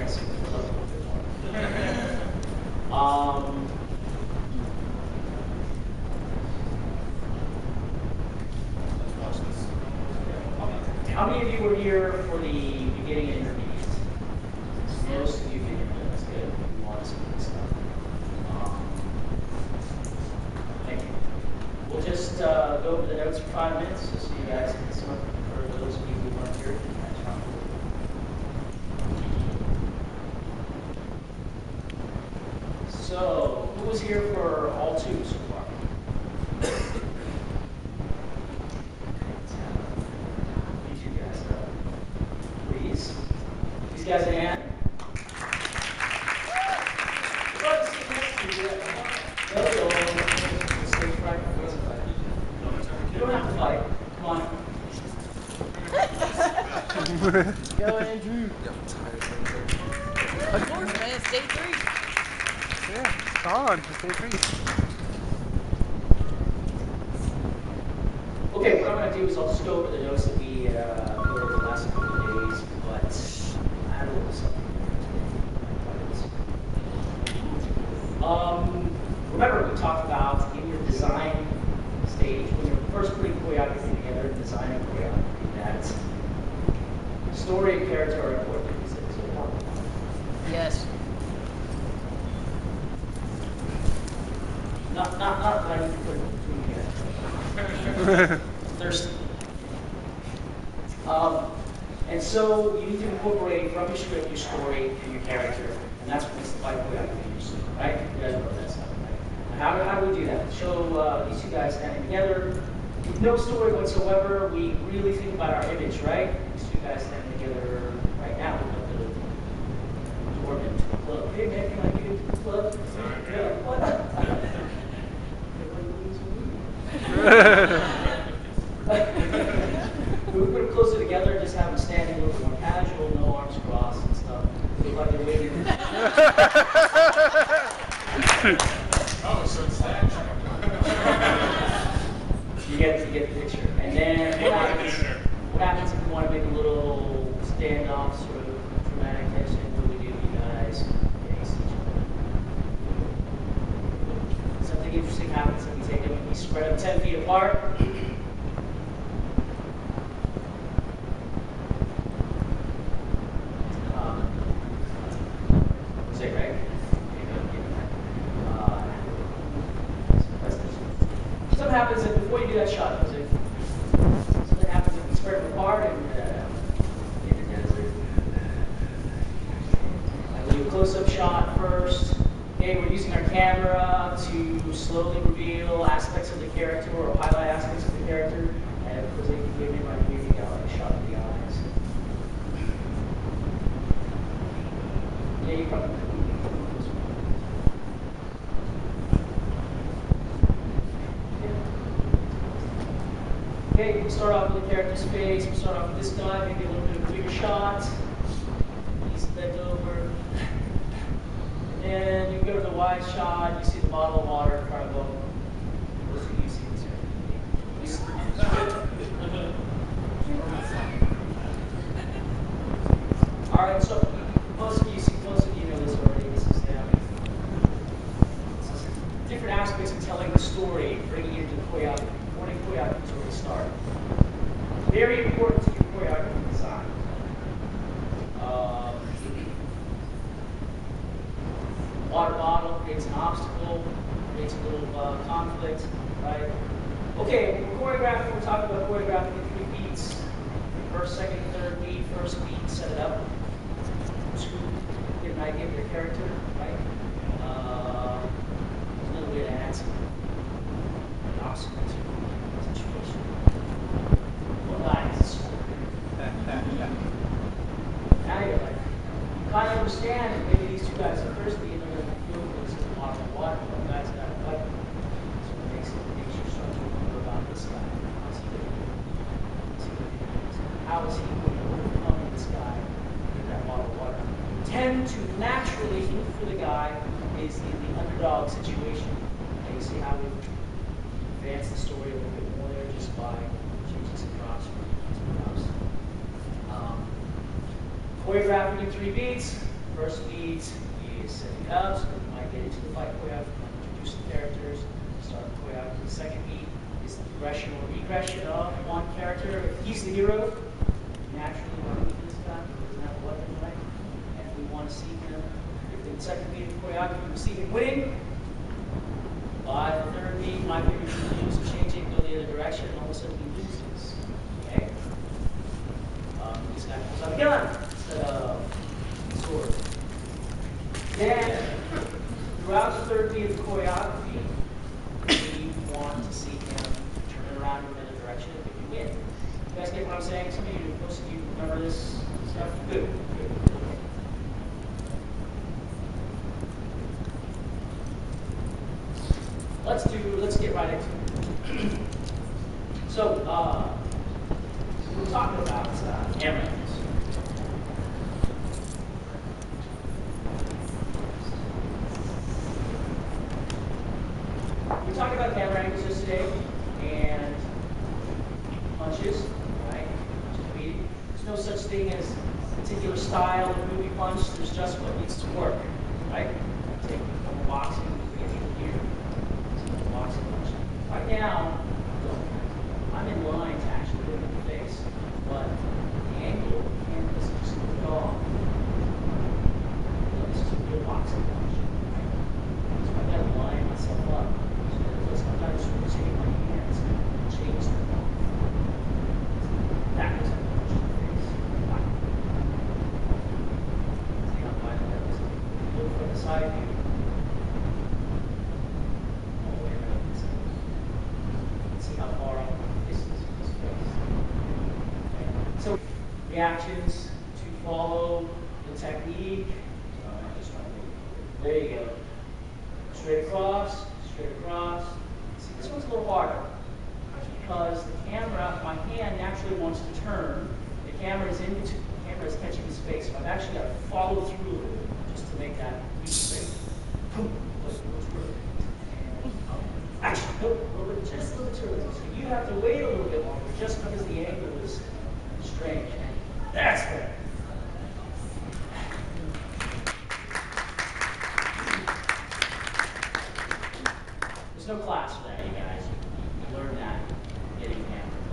so we fill up a little bit more. How many of you were here for the beginning and intermediate? Most of you did. That's good. We want some good stuff. Thank you. We'll just go over the notes for 5 minutes, just so you guys can sum up for those of you who weren't here. So, who was here for all 2 so far? These guys a hand. You don't have to fight. Come on. Go, Andrew. Of course, man. It's day 3. Yeah, it's on. It's day 3. Okay, what I'm going to do is I'll just go over the notes that we wrote over the last couple of days, but I have a little something. Remember, we talked about in your design stage, when you're first putting choreography together, designing choreography, that story and character are important. Yes. Not that I need to put it between here. Thirsty. And so you need to incorporate from your script, your story, and your character, and that's what makes the fight choreography, right? You guys know that stuff, right? How do we do that? Show these 2 guys standing together. With no story whatsoever, we really think about our image, right? These 2 guys standing together right now. We've got the Corbin club. Hey man, can I get into the club? Yeah, what? We would put them closer together and just have them standing a little more casual, no arms crossed and stuff. Look like they're waiting. Oh, so it's that. You get the picture. And then what happens if you want to make a little standoff, sort of dramatic tension? What do we do, you guys? Face each other. Something interesting happens and we take them and we spread them 10 feet apart. Something happens that before you do that shot, something happens if we spread them apart and in the desert. I do a close-up shot first. Okay, we're using our camera to slowly reveal aspects of the character or highlight aspects of the character. And of course, they can give me right here, you got like a shot of the eyes. Yeah, you probably. Okay, we'll start off with the character's face. We'll start off with this guy, maybe a little bit of a bigger shot. He's bent over. And then you go to the wide shot, you see the bottle of water in front of him. What do you see this Alright, so most of you know this already. This is different aspects of telling the story, bringing it into the choreography. Morning choreography is where we start. Very important to your choreography design. Water bottle creates an obstacle, creates a little conflict, right? Okay, when we're choreographing, we're talking about choreographing in 3 beats. First, second, third beat. First beat, set it up. 2, get an idea of your character, right? Another way to add some obstacle to the situation. Well, nice. Now you're like, you kind of understand that maybe these 2 guys are thirsty and they're going to feel this is a lot of water. One guy's got a fight. So it makes you start to wonder about this guy. How is he going to overcome this guy with that bottle of water? Tend to naturally look for the guy who is in the underdog situation. And you see how we advance the story a little bit more there just by changing some props. Choreographing in 3 beats. First beat is setting up, so we might get into the fight choreography, introduce the characters, start the choreography. The second beat is the progression or regression of one character. If he's the hero, naturally want to meet this guy, he doesn't have a weapon, right? And we want to see him. If the second beat of the choreography, we see him winning. By the third beat, my fingers use changing, go the other direction, and all of a sudden he loses. Okay? This guy pulls out a gun instead of a sword. Then, throughout the third beat of the choreography, we want to see him turn around in the other direction if he can win. You guys get what I'm saying? Some of you, most of you remember this stuff? Good. Good. Let's get right into it. So, we're talking about camera angles. We talked about camera angles yesterday and punches, right? There's no such thing as a particular style of movie punch. There's just what needs to work, right? Take from boxing, we get to here. Boxing punch. Right now, I'm in line to actually hit him in the face, but the angle of the camera is just moved off. This is a real boxing punch, right? So I've got to line myself up. So sometimes I'm taking my hands and change them. That was a punch in the face. See how wide that is? Look from the side view. All the way around this side. See how far up the distance of his face. Okay. So reactions to follow the technique. There you go. Straight across, straight across. See, this one's a little harder because the camera, my hand naturally wants to turn. The camera is catching his face, so I've actually got to follow through a little bit just to make that be straight. Boom. Action. Nope. Just a little bit too early. So you have to wait a little bit longer just because the angle is strange. And that's better. There's no class for that, you guys. You learn that getting hammered,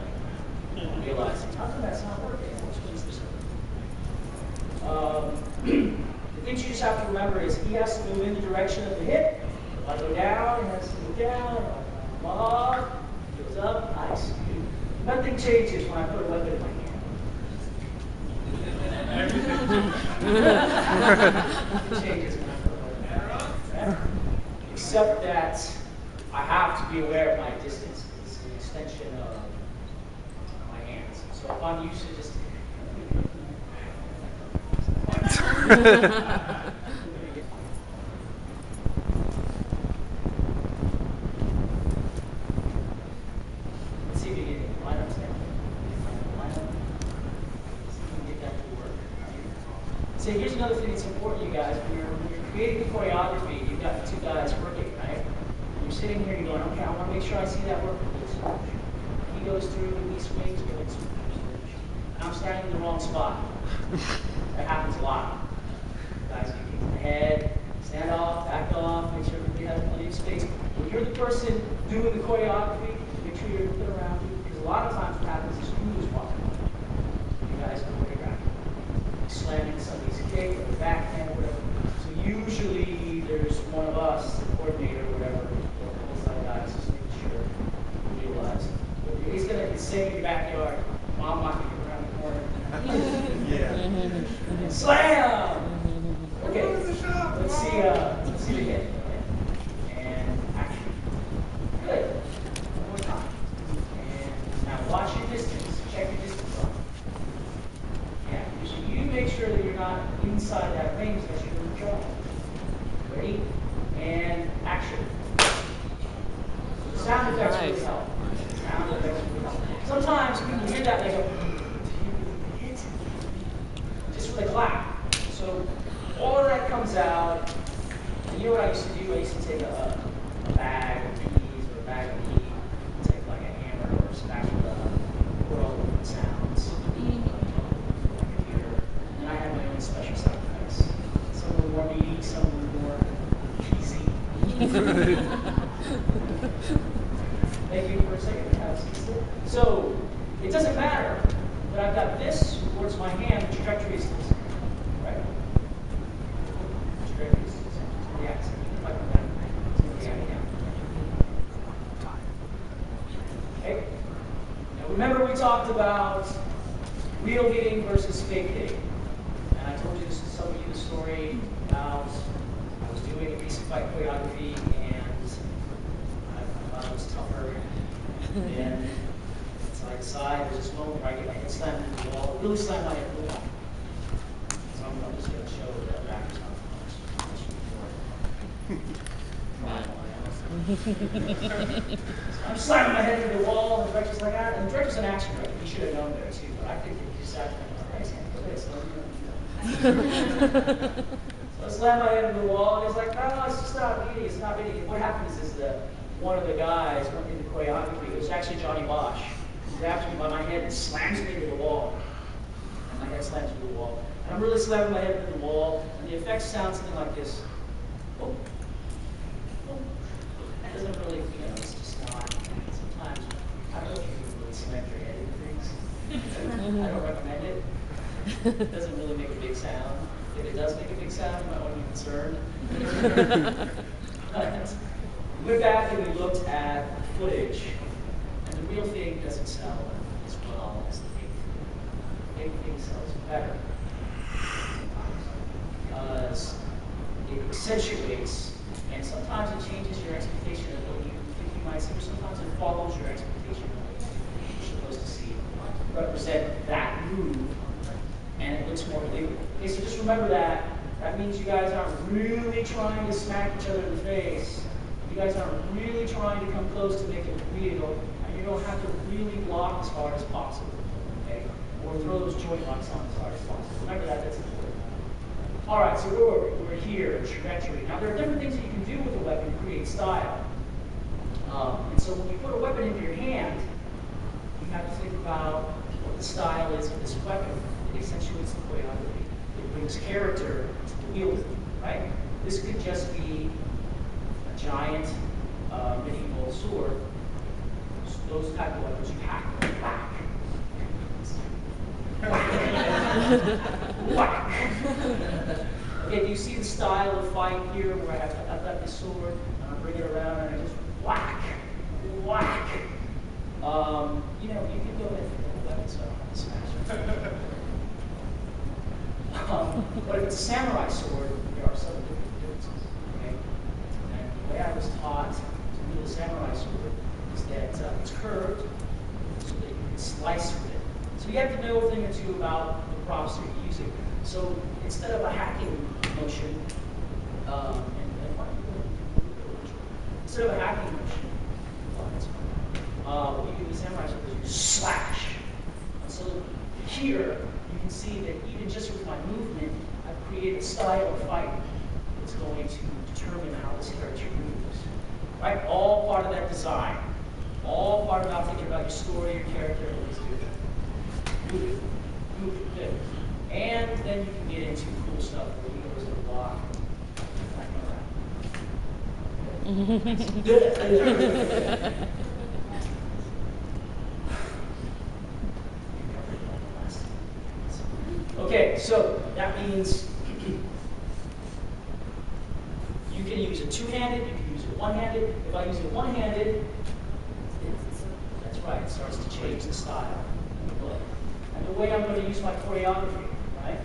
like realizing how come that's not working. Which one's this one? The things you just have to remember is he has to move in the direction of the hip. If I go down, he has to move down. If I come up, he goes up. Nice. Nothing changes when I put a weapon in my hand. Nothing changes when I put a weapon in my hand. Except that I have to be aware of my distance. It's an extension of my hands. So if I'm used to just let's see if you can line up, stand. Line up. See if you can get that to work. So here's another thing that's important, you guys. When you're creating the choreography, you've got the two guys working, right? You're sitting here, you're going, okay, I want to make sure I see that work. He goes through, he swings, and I'm standing in the wrong spot. That happens a lot. Guys get kicked in the head, stand off, back off, make sure everybody has plenty of space. When you're the person doing the choreography, make sure you're looking around you, because a lot of times what happens is you just walk around. You guys are choreographing. Slamming somebody's kick or the backhand or whatever. So usually there's one of us, the coordinator or whatever, guys, just making sure you realize. He's going to say in your backyard, Mom knocking you around the corner. Yeah. Slam! Okay, let's see the hit. And action. Good. One more time. And now watch your distance. Check your distance on. Yeah, so you make sure that you're not inside that range that you're going to draw. Ready? And action. Sound effects really help. Sound effects really help. Sometimes people hear that, they go, hit? Just with a clap. So all of that comes out. And you know what I used to do? I used to take a bag of keys or a bag of heat, take like a hammer or a spatula, put all the different sounds on my computer. And then I had my own special sound effects. Thank you for a second. So, it doesn't matter that I've got this towards my hand, the trajectory is still the same, right? The trajectory is still the same. The axis. If I come down, it's going to be out down. Okay? Now remember we talked about real hitting versus fake hitting. And I told you this, some of you the story about I was doing a recent fight choreography and I thought it was tougher. And so I decide there's this moment where I get my head slammed into the wall, really slam my head into the wall. So I'm just going to show that backwards I'm slamming my head into the wall, and the director's like, ah, and the director's an action director. He should have known there too, but I think he just sat there and like, so I slammed my head into the wall, and he's like, no, it's just not beating, it's not beating. What happens is that one of the guys in the choreography, it was actually Johnny Bosch, grabs me by my head and slams me into the wall. And my head slams into the wall. And I'm really slamming my head into the wall, and the effects sound something like this. Oh. Oh. That doesn't really, it's just not. Sometimes, I don't know if you can really slam your head into things. I don't recommend it. It doesn't really make a big sound. If it does make a big sound, you might want to be concerned. We went back and we looked at the footage, and the real thing doesn't sell as well as the fake thing. The fake thing sells better because it accentuates, and sometimes it changes your expectation of what you think you might see, or sometimes it follows your expectation of what you're supposed to see. Represent that move, and it looks more believable. Okay, so just remember that. That means you guys aren't really trying to smack each other in the face. You guys aren't really trying to come close to make it real, and you don't have to really block as hard as possible, okay? Or throw those joint locks on as hard as possible. Remember that, that's important. All right, so we're here, trajectory. Now, there are different things that you can do with a weapon to create style. And so when you put a weapon into your hand, you have to think about what the style is of this weapon. It accentuates the choreography. It brings character to the wielder, right? This could just be giant medieval sword. Those type of weapons you hack, whack, whack. Okay, do you see the style of fight here where I've got this sword and I bring it around and I just whack, whack. You know, you can go ahead and weapon, so I don't have to smash it. But if it's a samurai sword, there are some differences. Okay? The way I was taught to wield a samurai sword is that it's curved so that you can slice with it. So you have to know a thing or two about the props that you're using. So instead of a hacking motion, instead of a hacking motion, what you do with samurai sword is you slash. And so here you can see that even just with my movement, I've created a style of fight that's going to determine how this character moves. Right? All part of that design. All part about thinking about your story, your character, and what he's doing. Move it. Move it. Good. And then you can get into cool stuff where he goes to the block. Good. Okay, so that means you can use it two-handed, you can use it one-handed. If I use it one-handed, that's right, it starts to change the style of the play. And the way I'm going to use my choreography, right?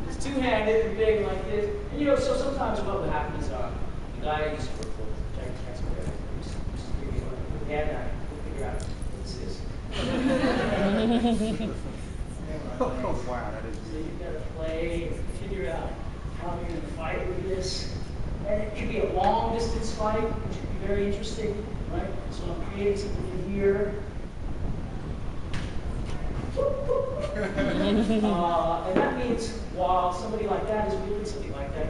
It's two-handed and big like this. And you know, so sometimes what will happen is the guy I used to work for, Jack Taxpayer, used to give me a hand out. Figure out what this is. Oh, wow, that is. So you've got to play and figure out how you're going to fight with this. And it can be a long distance fight, which can be very interesting, right? So I'm creating something in here. And that means while somebody like that is wielding something like that,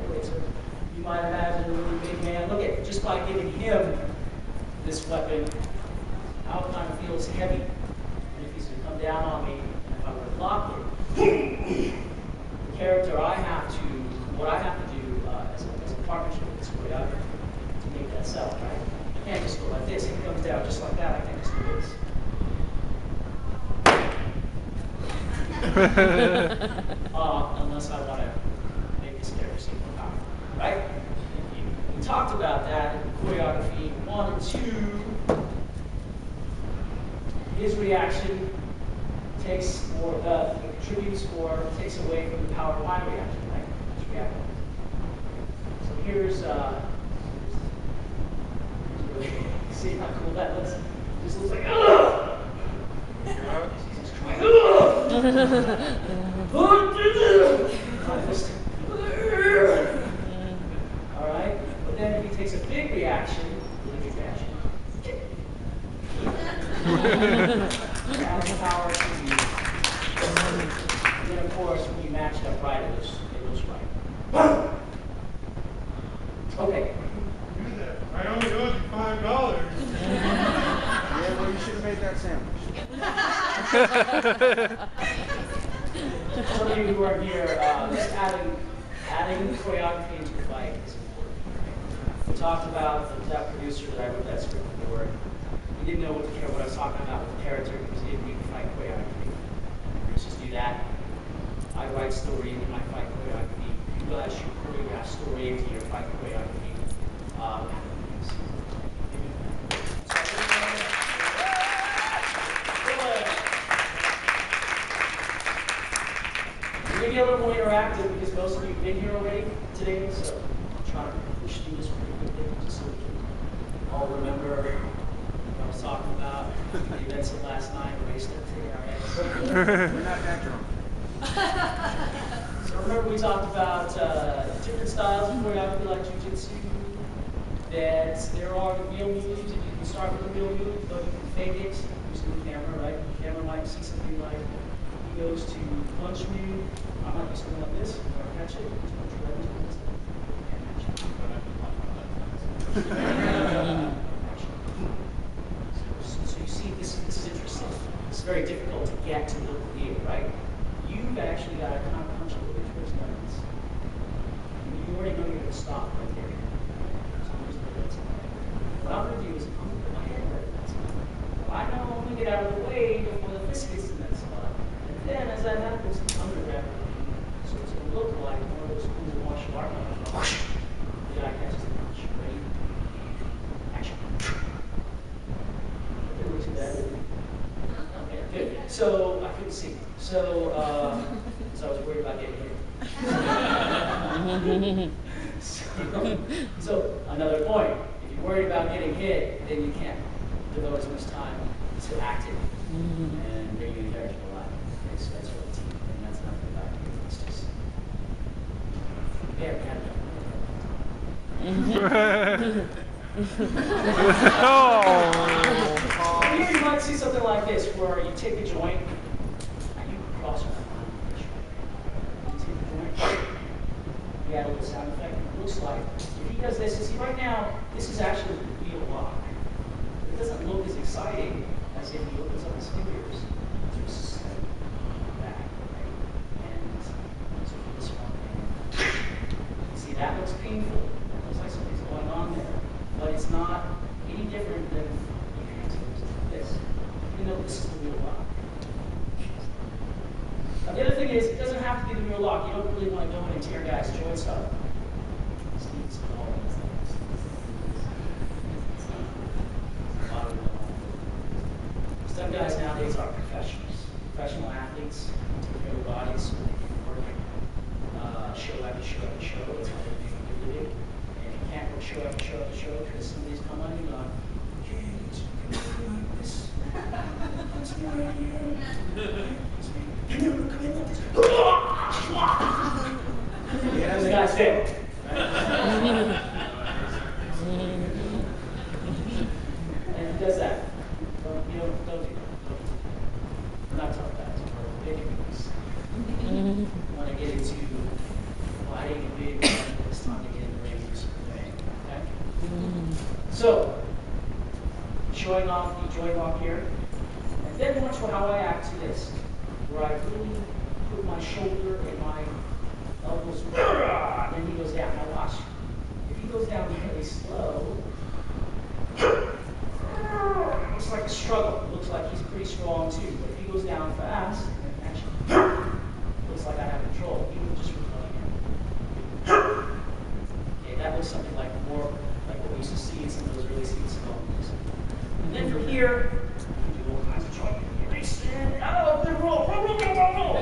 you might imagine a really big man. Look at, just by giving him this weapon, how it kind of feels heavy. And if he's going to come down on me, and if I were to block it, the character, what I have to do as a partnership with this choreographer to make that sell, right? I can't just go like this. It comes down just like that. I can't just do this. Unless I want to make this character seem more powerful, right? We talked about that in choreography 1 and 2. His reaction takes contributes or takes away from the power of my reaction, right? Just react. So here's see how cool that looks? It just looks like, ugh! Alright? But then if he takes a big reaction, that's power to you. And then of course when you match it up right, it looks right. Okay. I only owed you $5. Yeah, well, you should have made that sandwich. Some of you who are here, just adding choreography into the fight is important. We talked about that producer that I wrote that script for. He didn't know what I was talking about with the character because he didn't read the fight choreography. Let's just do that. I write story into my fight choreography. You guys should choreograph story into your fight choreography. We're going to get a little more interactive because most of you have been here already today, so I'll try to push through this pretty quickly just so we can all remember what I was talking about, the events of last night, erased everything, all right? We're not that drunk. So remember we talked about different styles of choreography like jiu-jitsu, that there are the real moves, and you can start with the real move, but you can fake it using the camera, right? The camera might see something like he goes to punch me. I might do something like this, or catch it, just punch right into this. So you see, this is interesting. It's very difficult to get to look here, right? You've actually got to kind of punch a little bit towards the ends. You already know you're going to stop right there. What I'm going to do is I'm going to put my hand right in that spot. I know I'm going to get out of the way before the fist gets in that spot. And then as that happens, I'm going to grab it. So it's going to look like one of those cool martial art moves. The guy catches the punch. Ready? Action. Didn't look too bad. Okay, good. So I couldn't see. So I was worried about getting hit. So another point. If you're worried about getting hit, then you can't devote as much time to acting and bringing the character to life. Okay, so that's what it's, and that's nothing about it. It's just yeah, here you might see something like this, where you take a joint and you cross it. You take the joint, you add a little sound effect. It looks like if he does this, see right now, this is actually the real lock. It doesn't look as exciting as if he opens up his fingers to step back, right? And so for this one, see that looks painful. That looks like something's going on there, but it's not any different than if your hands goes like this. You know, this is the real lock. Now, the other thing is, it doesn't have to be the real lock. You don't really want to go in and tear guys' joints up. Some guys nowadays are professionals. Professional athletes take care of their bodies so they can work show after show after show. That's how they make a good living. And if you can't work show after show after show because somebody's come on you like, hey, can you do like this? What's more right here? Can you come in like this? Yeah, the guy's dead. Right? And he does that. Don't do that. We're not tough guys. We're big enemies. We want to get into fighting a big one. It's time to get in the ring and do some thing. Okay? So, showing off the joint lock here. And then watch how I act to this. Where I really put my shoulder and my elbows, and then he goes down. Now watch. If he goes down really slow, it looks like a struggle. It looks like he's pretty strong too. But if he goes down fast, actually, looks like I have control. He will just recover again. Okay, that looks something like more like what we used to see in some of those really sweet songs. And then from here, you can do all kinds of jumping. You may stand out, then roll, roll, roll, roll, roll, roll.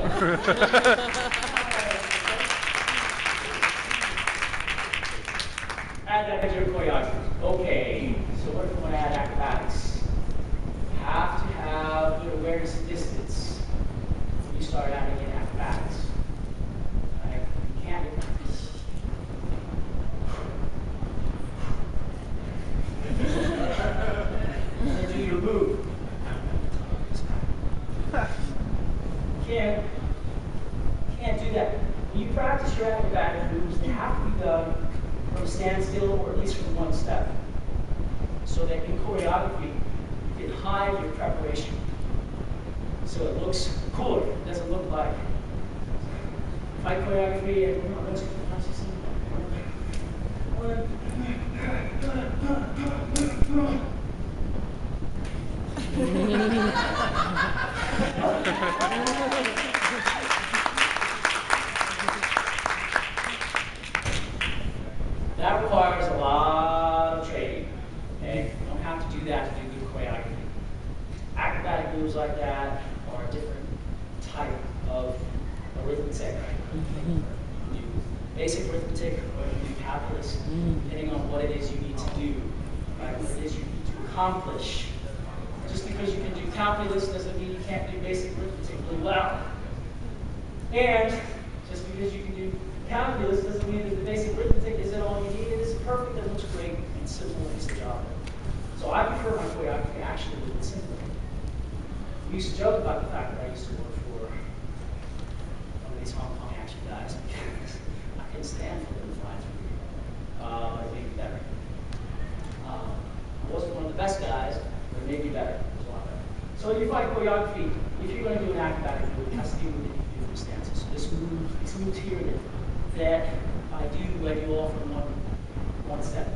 Add that to your choreography. Okay, so what if we want to add acrobatics? You have to have good awareness of distance when you start adding in acrobatics. Right? You can't. And do your move. Can't do that. When you practice your acrobatic moves, they have to be done from a standstill or at least from one step. So that in choreography, you can hide your preparation. So it looks cooler. It doesn't look like fight choreography and that requires a lot of training. Okay? You don't have to do that to do good choreography. Acrobatic moves like that are a different type of arithmetic. You can do basic arithmetic or you can do calculus, depending on what it is you need to do, right? What it is you need to accomplish. Just because you can do calculus doesn't mean you can't do basic arithmetic really well. And just because you can do calculus doesn't mean that the basic arithmetic isn't all you need. It is perfect, it looks great, and simple is the job. So I prefer my choreography actually a little bit simpler. We used to joke about the fact that I used to work for one of these Hong Kong action guys because I couldn't stand for them flying through. But it made me better. I wasn't one of the best guys, but it made me better. It was a lot better. So when you fight choreography, if you're going to do an acrobatic move, it has to do with the different stances. So this move, these moves here that I do all from one step.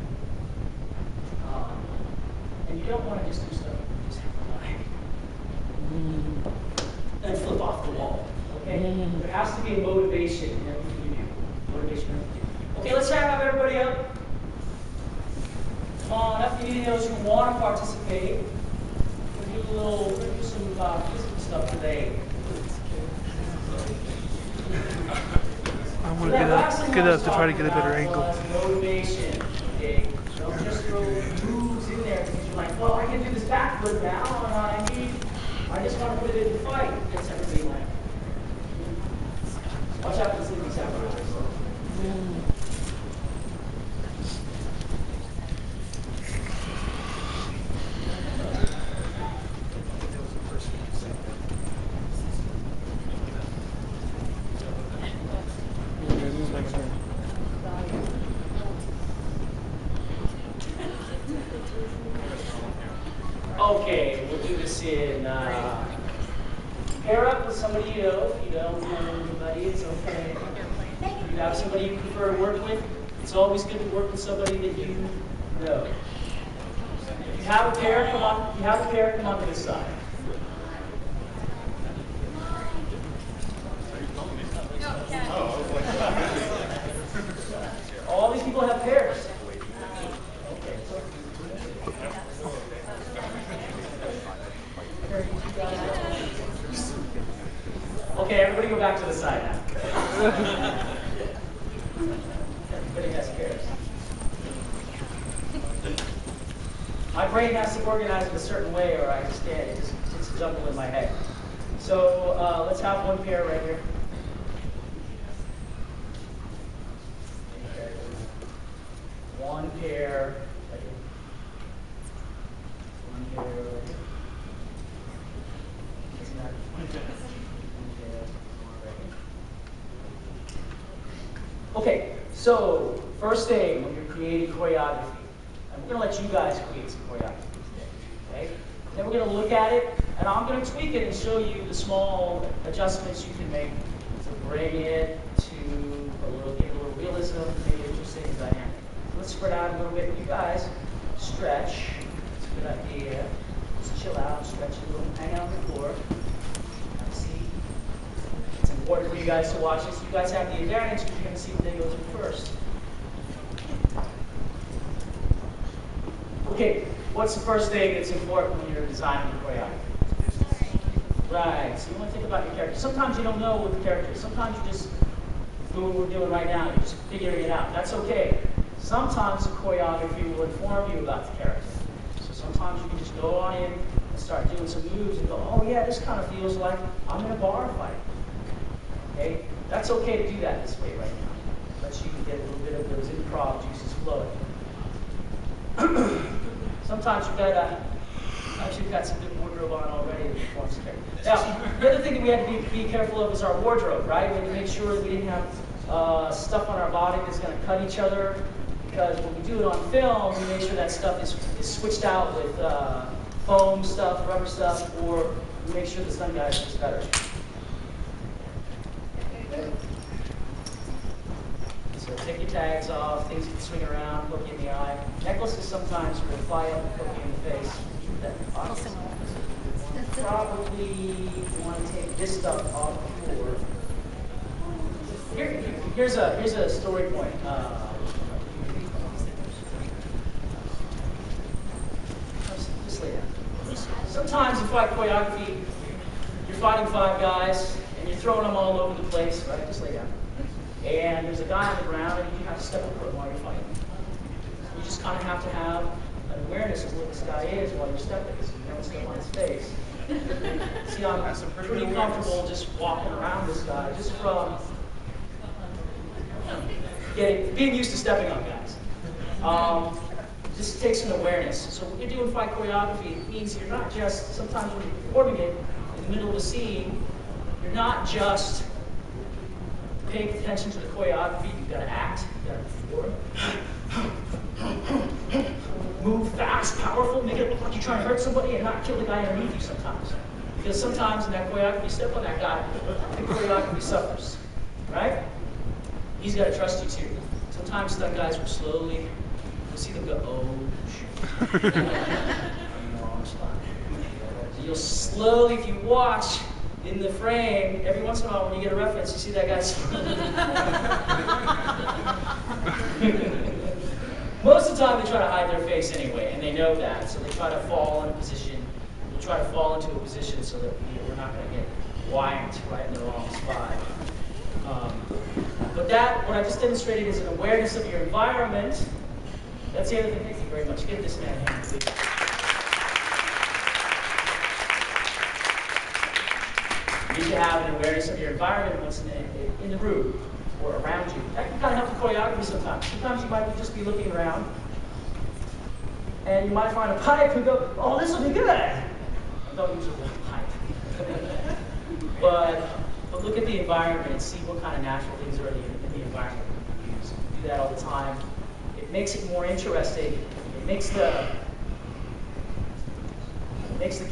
And you don't want to just do stuff you just have to lie and flip off the wall. Okay? There has to be a motivation in everything you do. Motivation in everything you do. Okay, let's have everybody up. Come on up. You need those who want to participate. We'll do some physical stuff today. I'm going to get up to try to get a better angle. Motivation. Okay? Don't just throw moves in there because you're like, well, I can do this backflip now, and I just want to put it in the fight. Gets everybody like, watch out for the sleeping samurai. Okay, we'll do this in pair up with somebody you know. If you don't know anybody, it's okay. If you have somebody you prefer to work with, it's always good to work with somebody that you know. If you have a pair, come on. If you have a pair, come on to this side. All these people have pairs. Okay, everybody go back to the side now. Everybody has pairs. My brain has to organize it a certain way or I just can't, it's a jumble in my head. So let's have one pair right here. One pair right here. One pair right here. Okay, so first thing when you're creating choreography, and we're going to let you guys create some choreography today, okay? Then we're going to look at it, and I'm going to tweak it and show you the small adjustments you can make to bring it to dynamism, maybe interesting and dynamic. Let's spread out a little bit. You guys stretch. It's a good idea. Just chill out, stretch a little, hang out on the floor. Have a seat. It's important for you guys to watch this. You guys have the advantage because you're going to see what they go through first. Okay, what's the first thing that's important when you're designing a choreography? Right, so you want to think about your character. Sometimes you don't know what the character is. Sometimes you just do what we're doing right now. You're just figuring it out. That's okay. Sometimes the choreography will inform you about the character. So sometimes you can just go on in and start doing some moves and go, oh yeah, this kind of feels like I'm in a bar fight. Okay? That's okay to do that this way right now. Lets you get a little bit of those improv juices flowing. Sometimes you've got some good wardrobe on already. Now, the other thing that we had to be careful of is our wardrobe, right? We had to make sure that we didn't have stuff on our body that's going to cut each other, because when we do it on film, we make sure that stuff is switched out with foam stuff, rubber stuff, or we make sure the stunt guy is better. So take your tags off, things you can swing around, look you in the eye. Necklaces sometimes are going to fly up and poke you in the face. Probably you want to take this stuff off the floor. Here's a story point. Just lay down. Sometimes in fight choreography, you're fighting 5 guys and you're throwing them all over the place, right? Just lay down. And there's a guy on the ground and you have to step over him while you're fighting. You just kind of have to have an awareness of what this guy is while you're stepping, so you don't step on his face. See, I'm pretty comfortable just walking around this guy, just from being used to stepping on guys. Just takes an awareness. So when you're doing fight choreography, it means you're not just, sometimes when you're performing it in the middle of a scene, you're not just paying attention to the choreography, you've got to act, you've got to perform. Move fast, powerful, make it look like you're trying to hurt somebody and not kill the guy underneath you sometimes. Because sometimes in that choreography, you step on that guy, the choreography suffers, right? He's got to trust you too. Sometimes stunt guys will slowly, you'll see them go, oh, shoot. I'm in the wrong spot. So you'll slowly, if you watch in the frame, every once in a while when you get a reference, you see that guy Most of the time they try to hide their face anyway, and they know that, so they try to fall in a position. We'll try to fall into a position so that we're not going to get whacked right in the wrong spot. But what I just demonstrated is an awareness of your environment. That's the other thing. Thank you very much. Give this man a hand, please. You need to have an awareness of your environment, what's in the room or around you. That can kind of help the choreography sometimes. Sometimes you might just be looking around, and you might find a pipe and go, oh, this will be good. Don't use a real pipe. but look at the environment and see what kind of natural things are in the environment you use. Do that all the time. It makes it more interesting. It makes the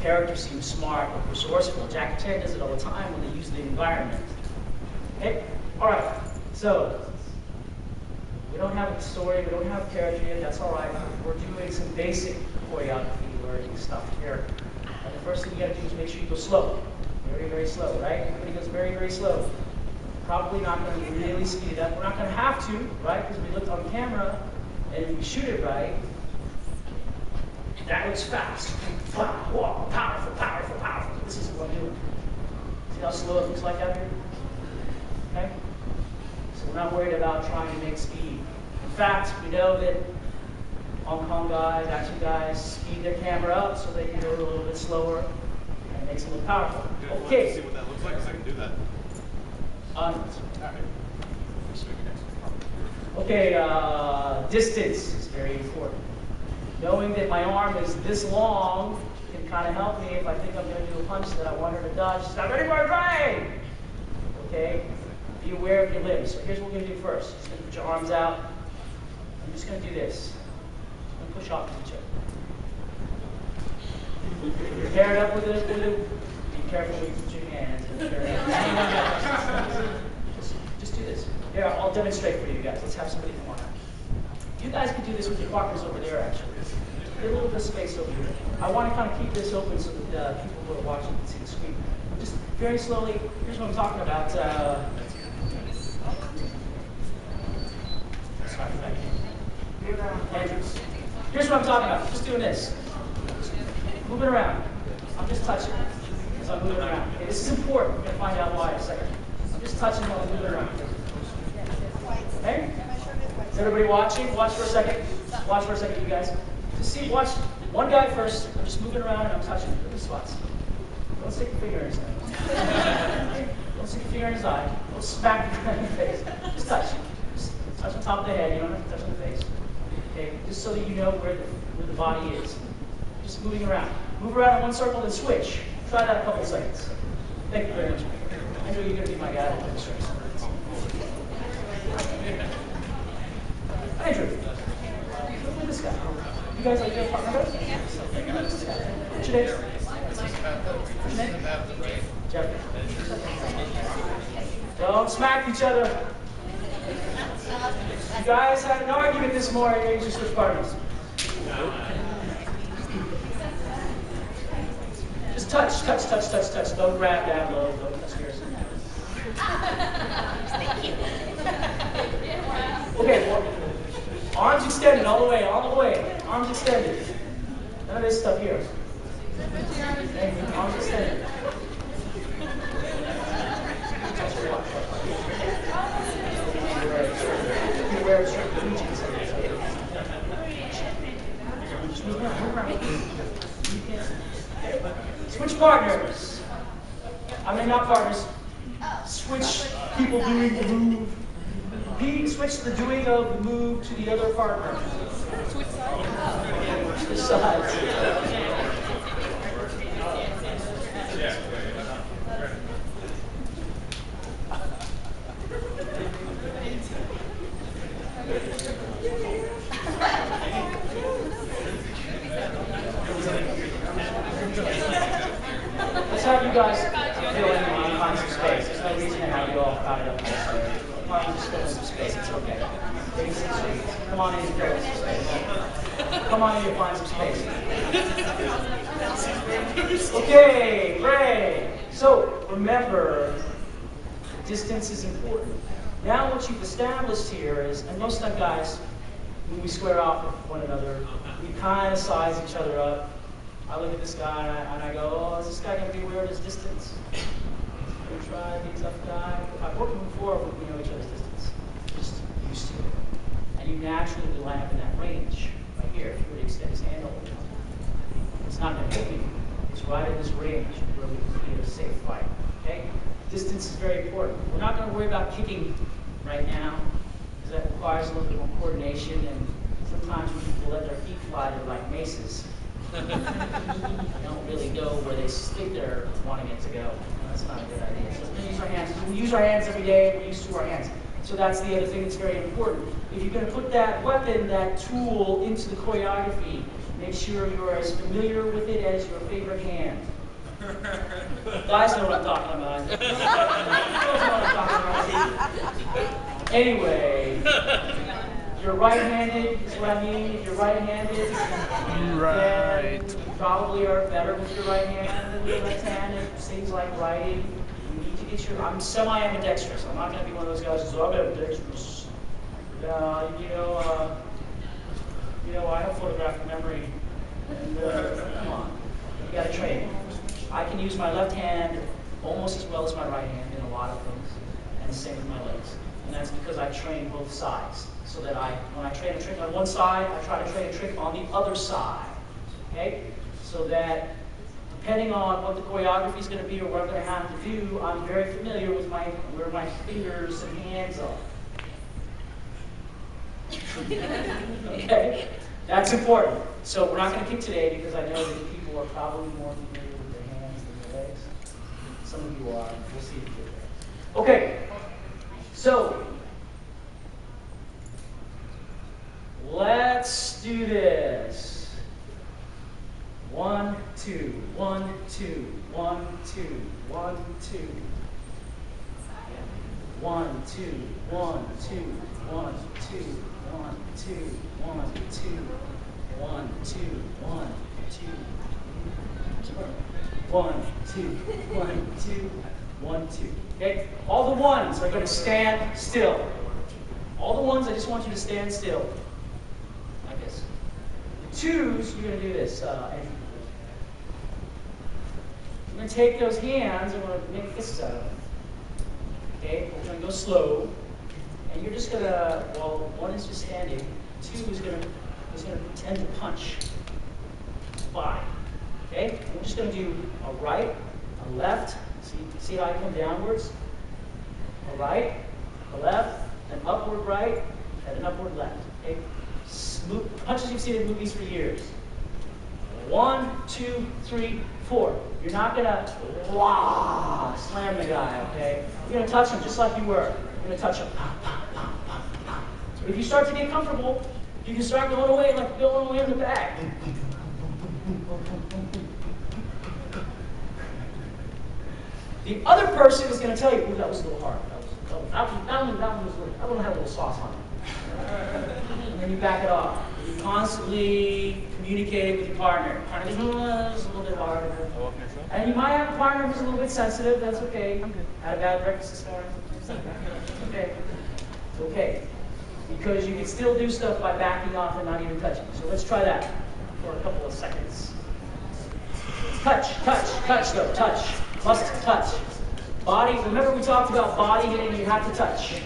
character seem smart and resourceful. Jackie Chan does it all the time when they use the environment. Okay? All right. So, we don't have a story, we don't have a character yet, that's all right. We're doing some basic choreography learning stuff here. And the first thing you gotta do is make sure you go slow. Very, very slow, right? Everybody goes very, very slow. Probably not gonna really speed it up. We're not gonna have to, right? Because we looked on camera, and if we shoot it right, that looks fast. Wow, powerful, powerful, powerful. This is what I'm doing. See how slow it looks like out here? Okay? So we're not worried about trying to make speed. In fact, we know that Hong Kong guys, action guys, speed their camera up so they can go a little bit slower and it makes them look powerful. Okay. See what that looks like, because I can do that. Okay, distance is very important. Knowing that my arm is this long can kind of help me if I think I'm going to do a punch that I want her to dodge. Stop ready for a drive! Okay? Be aware of your limbs. So here's what we're going to do first. Just going to put your arms out. I'm just going to do this. I'm going to push off each other. You're paired up with it. Be careful when you put your hands. Just do this. Here, I'll demonstrate for you guys. Let's have somebody come on out. You guys can do this with your partners over there, actually. Get a little bit of space over here. I want to kind of keep this open so that people who are watching can see the screen. Just very slowly, here's what I'm talking about. Andrews. Here's what I'm talking about. Just doing this. Moving around. I'm just touching as I'm moving around. Okay, this is important. We're going to find out why in a second. I'm just touching while I'm moving around. Okay? Is everybody watching? Watch for a second. Watch for a second, you guys. Just see, watch one guy first. I'm just moving around and I'm touching different spots. Don't stick your finger in his eye. Don't stick your finger in his eye. Don't smack the guy in the face. Just touch. Just touch on top of the head. You don't have to touch on the face. Okay? Just so that you know where the body is. Just moving around. Move around in one circle and switch. Try that a couple seconds. Thank you very much. Andrew, you're going to be my guy. Andrew, look at this guy. You guys like your partner? What's your name? What's your name? Jeffrey. Don't smack each other. You guys had an argument this morning, and you just switch partners. Just touch. Don't grab down low. Don't touch yours. Thank you. Okay, well, arms extended all the way. Arms extended. None of this stuff here. Thank you. Arms extended. Switch partners. I mean, not partners. Switch people doing the move. Switch the doing of the move to the other partner. Switch sides. Let's have you guys fill in and find some space. There's no reason to have you all crowded up. Why don't you just fill in some space? It's okay. Come on in and fill in some space. Come on in and find some space. Okay, great. So remember, distance is important. Now what you've established here is, and most of the guys, when we square off with one another, we kind of size each other up. I look at this guy and I go, oh, is this guy going to be weird at his distance? We're trying to be a tough guy. I've worked with him before, but we know each other's distance. Just used to it. And you naturally will line up in that range. Right here, if you were to extend his hand over, it's not going to hit me. It's right in this range where we can create a safe fight. Okay? Distance is very important. We're not going to worry about kicking right now, because that requires a little bit more coordination, and sometimes when people let their feet fly, they're like maces. They don't really go where they think they're wanting it to go. That's not a good idea. So we use our hands. We use our hands every day. We're used to our hands. So that's the other thing that's very important. If you're going to put that weapon, that tool, into the choreography, make sure you're as familiar with it as your favorite hand. Guys know what I'm talking about. Girls know what I'm talking about. Anyway, you're right-handed is what I mean. If you're right-handed, then you probably are better with your right hand than your left hand. It seems like writing. You need to get your. I'm semi-ambidextrous. I'm not going to be one of those guys who's I'm ambidextrous. I have photographic memory, and come on, you got to train. I can use my left hand almost as well as my right hand in a lot of things, and the same with my legs. And that's because I train both sides. So that when I train a trick on one side, I try to train a trick on the other side. Okay? So that depending on what the choreography is going to be or what I'm going to have to do, I'm very familiar with where my fingers and hands are. Okay? That's important. So we're not going to kick today because I know that people are probably more familiar with their hands than their legs. Some of you are. We'll see if you get there. Okay. So let's do this. 1, 2, 1, 2, 1, 2, 1, 2. 1, 2, 1, 2, 1, 2, 1, 2, 1, 2, 1, 2, 1, 2, 1, 2, 1, 2, 1, 2. Okay? All the ones are going to stand still. All the ones, I just want you to stand still. Like this. The twos, you're going to do this. Andrew. We're going to take those hands and we're going to make fists out of them. Okay? We're going to go slow. And you're just going to, well, one is just standing. Two is going to pretend to punch. 5. Okay? And we're just going to do a right, a left. See how I come downwards? A right, a left, an upward right, and an upward left. Okay? Punches you've seen in movies for years. 1, 2, 3, 4. You're not gonna slam the guy, okay? You're gonna touch him just like you were. You're gonna touch him. If you start to get comfortable, you can start going away like going away in the back. The other person is going to tell you, "Ooh, that was a little hard. That one had a little sauce on it." And then you back it off. You constantly communicate with your partner. Partner goes, "It's a little bit harder." And you might have a partner who's a little bit sensitive. That's okay. Had a bad breakfast this morning. Okay. It's okay. Because you can still do stuff by backing off and not even touching. So let's try that for a couple of seconds. Touch, touch, touch though, touch. Must touch. Body, remember we talked about body hitting, you have to touch.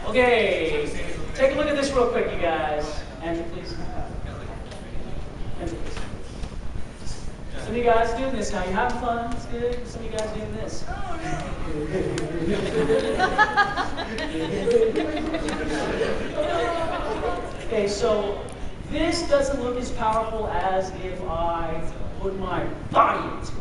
Okay, take a look at this real quick, you guys. And please. Some of you guys doing this now. You having fun? It's good. Some of you guys doing this. Okay, so this doesn't look as powerful as if I put my body into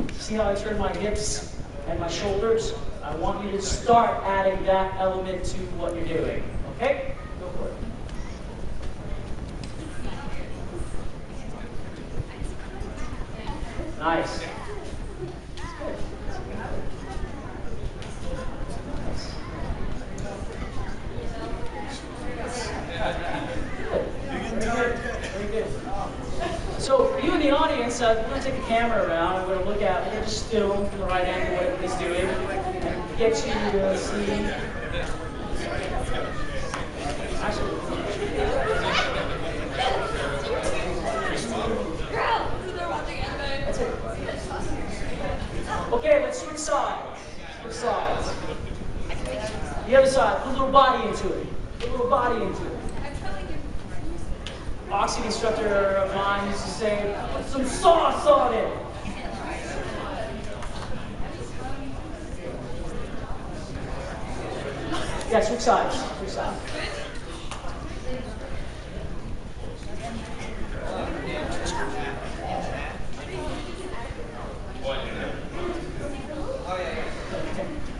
it. See how I turn my hips and my shoulders? I want you to start adding that element to what you're doing. Okay? Go for it. Nice. Very good. So you in the audience, we're going to take a camera around. We're going to look at, we're going to just film from the right angle what everybody's doing and get you to see. Actually, that's it. Okay, let's switch sides. Switch sides. The other side, put a little body into it. Put a little body into it. Boxing instructor of mine used to say, put some sauce on it. Yeah, switch sides. Switch sides.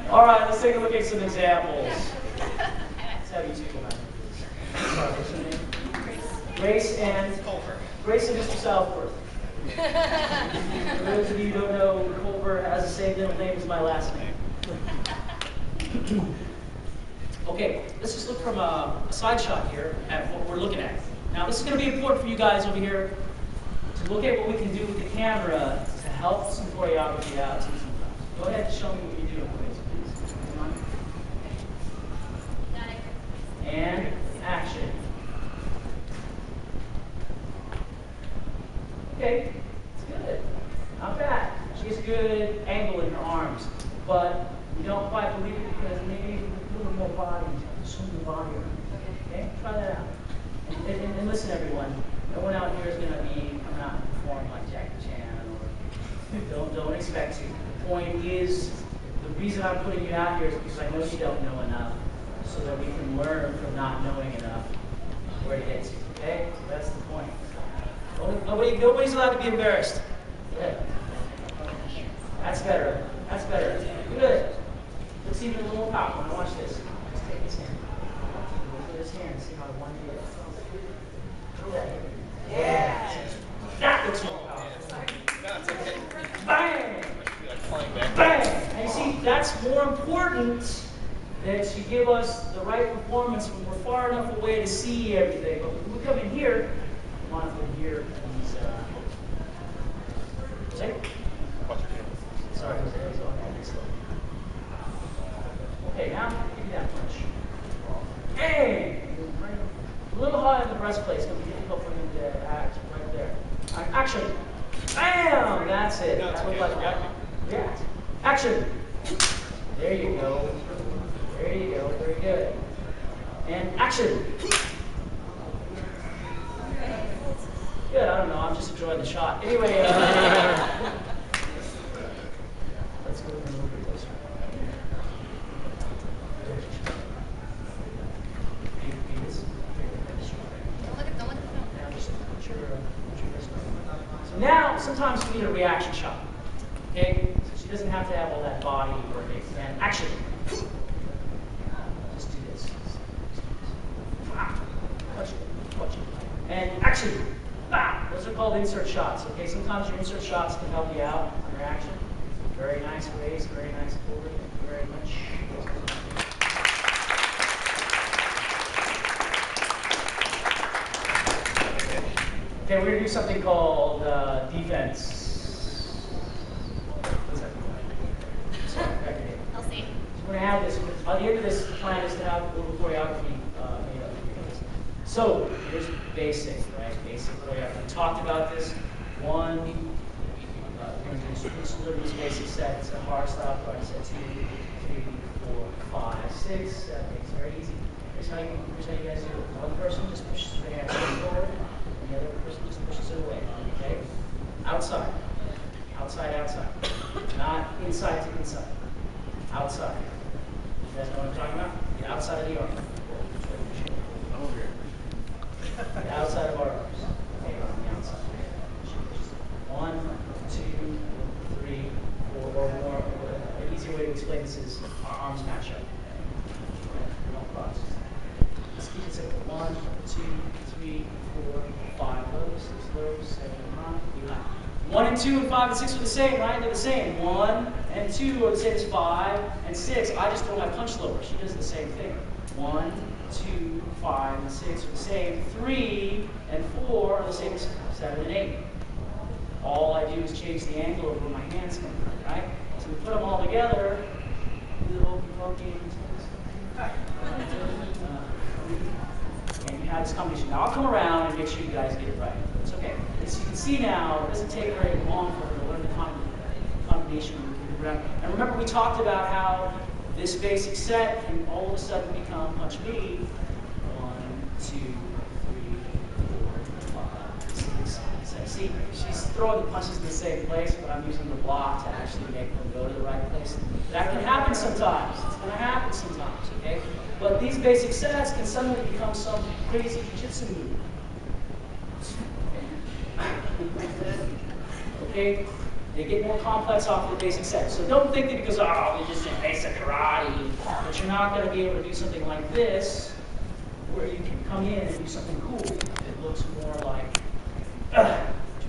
All right, let's take a look at some examples. Let's have you two come out. Grace and Mr. Southworth. For those of you who don't know, Culver has the same middle name as my last name. Okay, let's just look from a side shot here at what we're looking at. Now, this is going to be important for you guys over here to look at what we can do with the camera to help some choreography out. Go ahead and show me what you're doing, please. Come on. And action. Okay, it's good. Not bad. She has good angle in her arms, but you don't quite believe it because maybe a little more body, swing the body around. Okay, try that out. And listen, everyone. No one out here is going to be coming out and perform like Jackie Chan, or don't expect to. The point is, the reason I'm putting you out here is because I know you don't know enough, so that we can learn from not knowing enough where to get to. Okay, so that's the point. Nobody's allowed to be embarrassed. Good. That's better. That's better. Good. Let's even a little more powerful. Now watch this. Let's take this in. hand and see how one is. Feel that hit. Yeah. That looks more powerful. Bang! Bang! And you see, that's more important that you give us the right performance when we're far enough away to see everything. But when we come in here, we want to put here these. Say? Sorry, Jose. I was on that slow. Okay, now give me that punch. Hey! A little high in the breastplate. It's going to be difficult for him to act right there. Action! Bam! That's it. That's what like react. Action! There you go. There you go. Very good. And action! Good. I don't know. I'm just enjoying the shot. Anyway, let's go a little bit closer. So now, sometimes you need a reaction shot. Okay? So she doesn't have to have all that body working. And action. Just do this. Touch it. Touch it. And action. Ah, those are called insert shots. Okay? Sometimes your insert shots can help you out on your action. Very nice raise. Very nice forward. Thank you very much. Okay, we're going to do something called defense. What's that? Sorry, I'll see. So we're going to add this. By the end of this plan is to have a little choreography made up. So here's basic, right? Basic choreography. We talked about this. One, we're going to do this basic set. It's a hard style part. Set 2, 3, 4, 5, 6, 7, 8. It's very easy. Here's how you guys do it. One person just pushes their hands forward. The other person just pushes it away, okay? Outside. Outside, outside. Not inside to inside. Outside. You guys know what I'm talking about? The outside of the arm. The outside of our arms. Okay, on the outside. 1, 2, 3, 4, or more. An easier way to explain this is our arms match up. Don't cross. Let's keep it simple. 1, 2, 3, 4, 5 lows, 6 lows, 7 high, 8 high. 1 and 2 and 5 and 6 are the same, right? They're the same. 1 and 2 are the same as 5 and 6. I just throw my punch lower. She does the same thing. 1, 2, 5, and 6 are the same. 3 and 4 are the same as 7 and 8. All I do is change the angle of where my hands come from, right? So we put them all together. Do the hokey pokey. And you have this combination. Now I'll come around and make sure you guys get it right. It's okay. As you can see now, it doesn't take very long for her to learn the combination. And remember, we talked about how this basic set can all of a sudden become punch B. 1, 2, 3, 4, 5, 6, 7. See, she's throwing the punches in the same place, but I'm using the block to actually make them go to the right place. That can happen sometimes. It's going to happen sometimes, okay? But these basic sets can suddenly become some crazy jiu-jitsu move. Okay? They get more complex off the basic set. So don't think that because, oh, we just did basic karate, that you're not going to be able to do something like this, where you can come in and do something cool that looks more like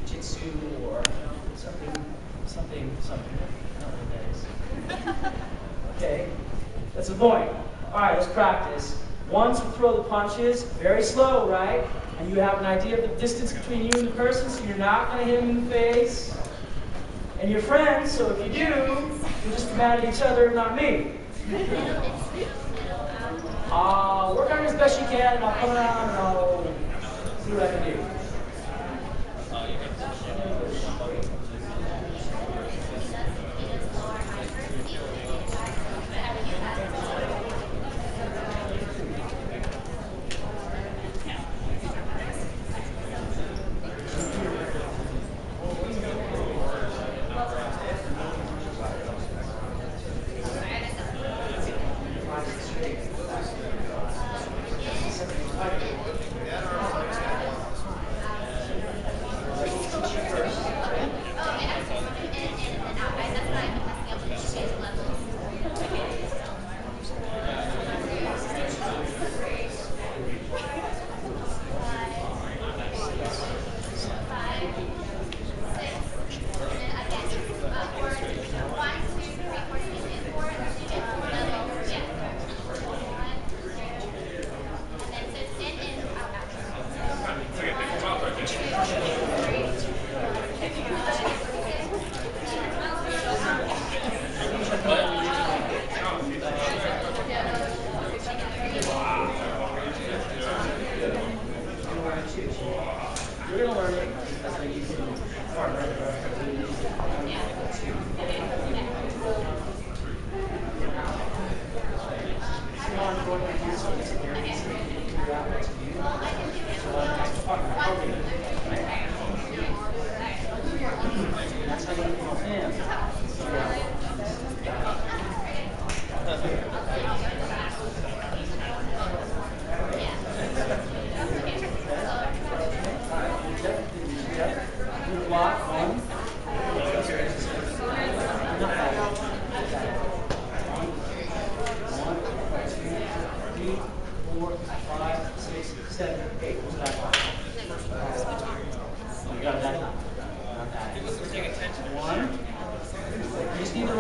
jiu-jitsu or something. I don't know what that is. Okay? That's the point. All right, let's practice. Once we throw the punches, very slow, right? And you have an idea of the distance between you and the person, so you're not going to hit him in the face. And you're friends, so if you do, you're just mad at each other, not me. Work on it as best you can, and I'll come around and I'll see what I can do.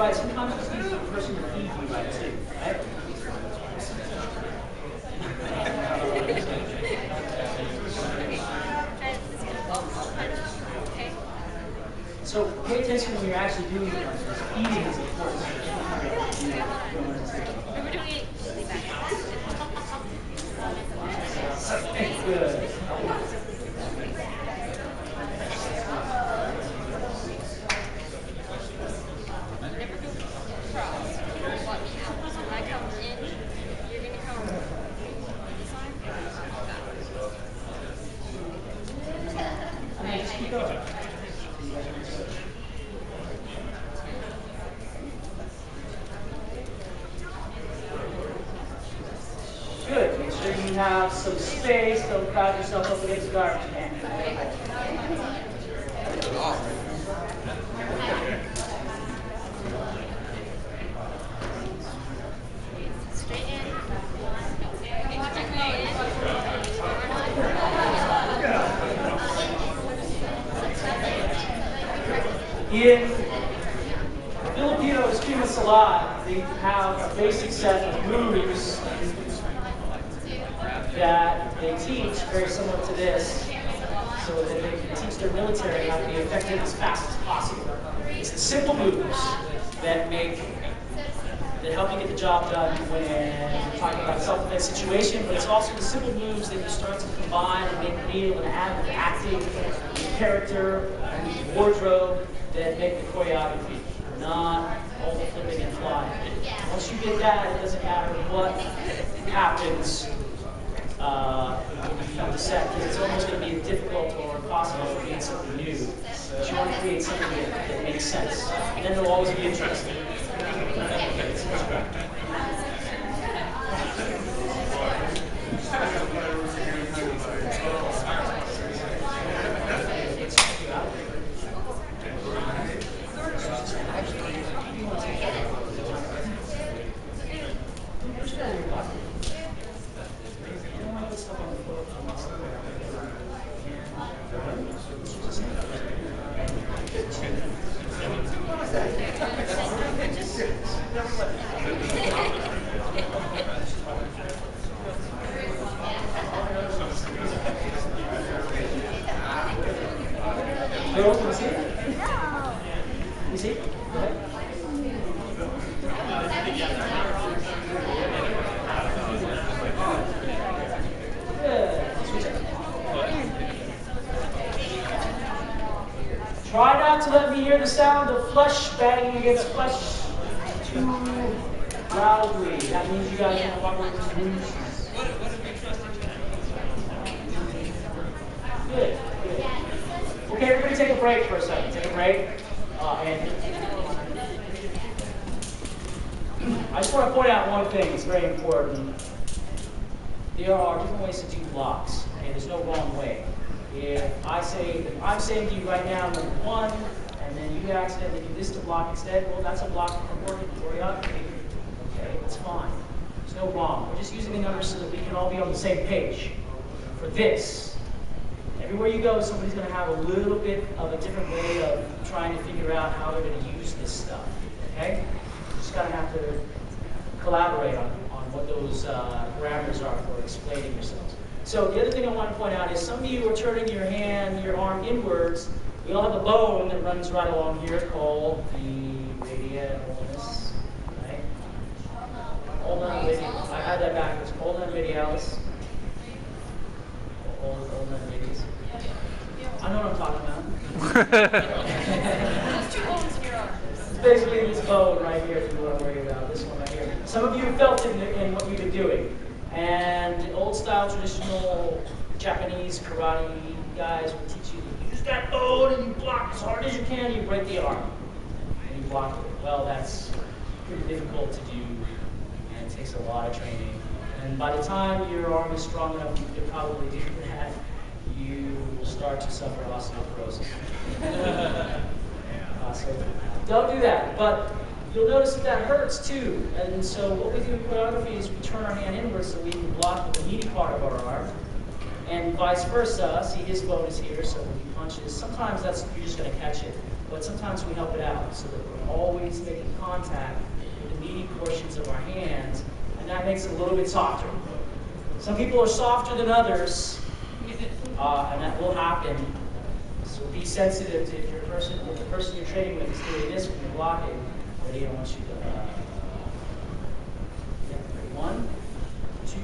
right, sometimes you just need the person to feed you right too, right? So pay attention when you're actually doing it. Eating is important. We were doing it really bad. Good. Never go cross. Watch. So when I come in, you're gonna come this line. I mean, just keep going. Good. Make sure you have some space. Don't crowd yourself up against the garbage can. Straight in. In Filipino eskrima salad, they have a basic set of moves that they teach, very similar to this, so that they can teach their military how to be effective as fast as possible. It's the simple moves that help you get the job done when you're talking about a self-defense situation, but it's also the simple moves that you start to combine and make real and add with acting, character, and wardrobe that make the choreography, not all the flipping and flying. Once you get that, it doesn't matter what happens when you film the set, because it's almost going to be difficult or impossible to create something new. But you want to create something that makes sense. And then it'll always be interesting. Girls, can you see it? No. You see? Go ahead. Good. Switch it. Try not to let me hear the sound of flesh banging against flesh too loudly. That means you guys want to walk away from the news. Good. Good. Okay, everybody take a break for a second. Take a break. And I just want to point out one thing. It's very important. There are different ways to do blocks, and there's no wrong way. If I'm saying to you right now, number one, and then you accidentally do this to block instead, well, that's a block from working choreography. Okay, that's fine. There's no wrong. We're just using the numbers so that we can all be on the same page. For this, everywhere you go, somebody's going to have a little bit of a different way of trying to figure out how they're going to use this stuff. Okay? You just got to have to collaborate on what those parameters are for explaining yourselves. So the other thing I want to point out is some of you are turning your arm inwards. We all have a bone that runs right along here called the radialis. Right? Ulna radialis. I had that backwards. Ulna radialis. Ulna radialis. I know what I'm talking about. Those two bones in your arm. It's basically this bone right here that you want to worry about. This one right here. Some of you have felt it in what we've been doing. And old style traditional Japanese karate guys will teach you to use that bone and you block as hard as you can, you break the arm. And you block it. Well, that's pretty difficult to do and it takes a lot of training. And by the time your arm is strong enough you can probably do that, you will start to suffer osteoporosis. So don't do that. But you'll notice that hurts too. And so what we do in choreography is we turn our hand inwards so we can block with the meaty part of our arm. And vice versa. See, his bone is here, so when he punches, sometimes you're just going to catch it. but sometimes we help it out so that we're always making contact with the meaty portions of our hands, and that makes it a little bit softer. Some people are softer than others, and that will happen. So be sensitive to if the person you're trading with is doing this when you're blocking, that he don't want you to. One, two.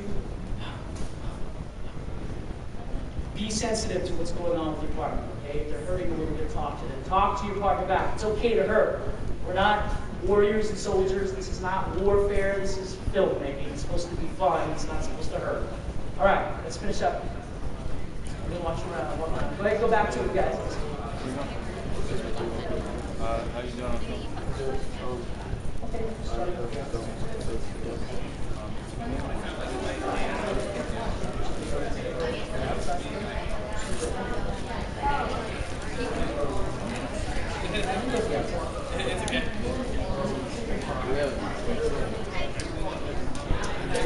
Be sensitive to what's going on with your partner. Okay, if they're hurting a little bit, talk to them. Talk to your partner back. It's okay to hurt. We're not warriors and soldiers. This is not warfare. This is filmmaking. It's supposed to be fun. It's not supposed to hurt. All right, let's finish up. I'm gonna watch around. Go ahead, go back to it, guys. How you doing? Okay, starting with the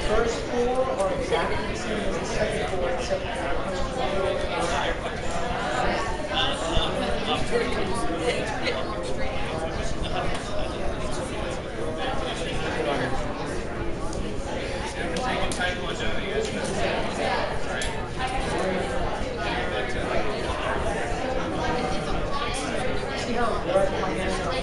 first four are exactly the same as the second four, except for see how my hands are.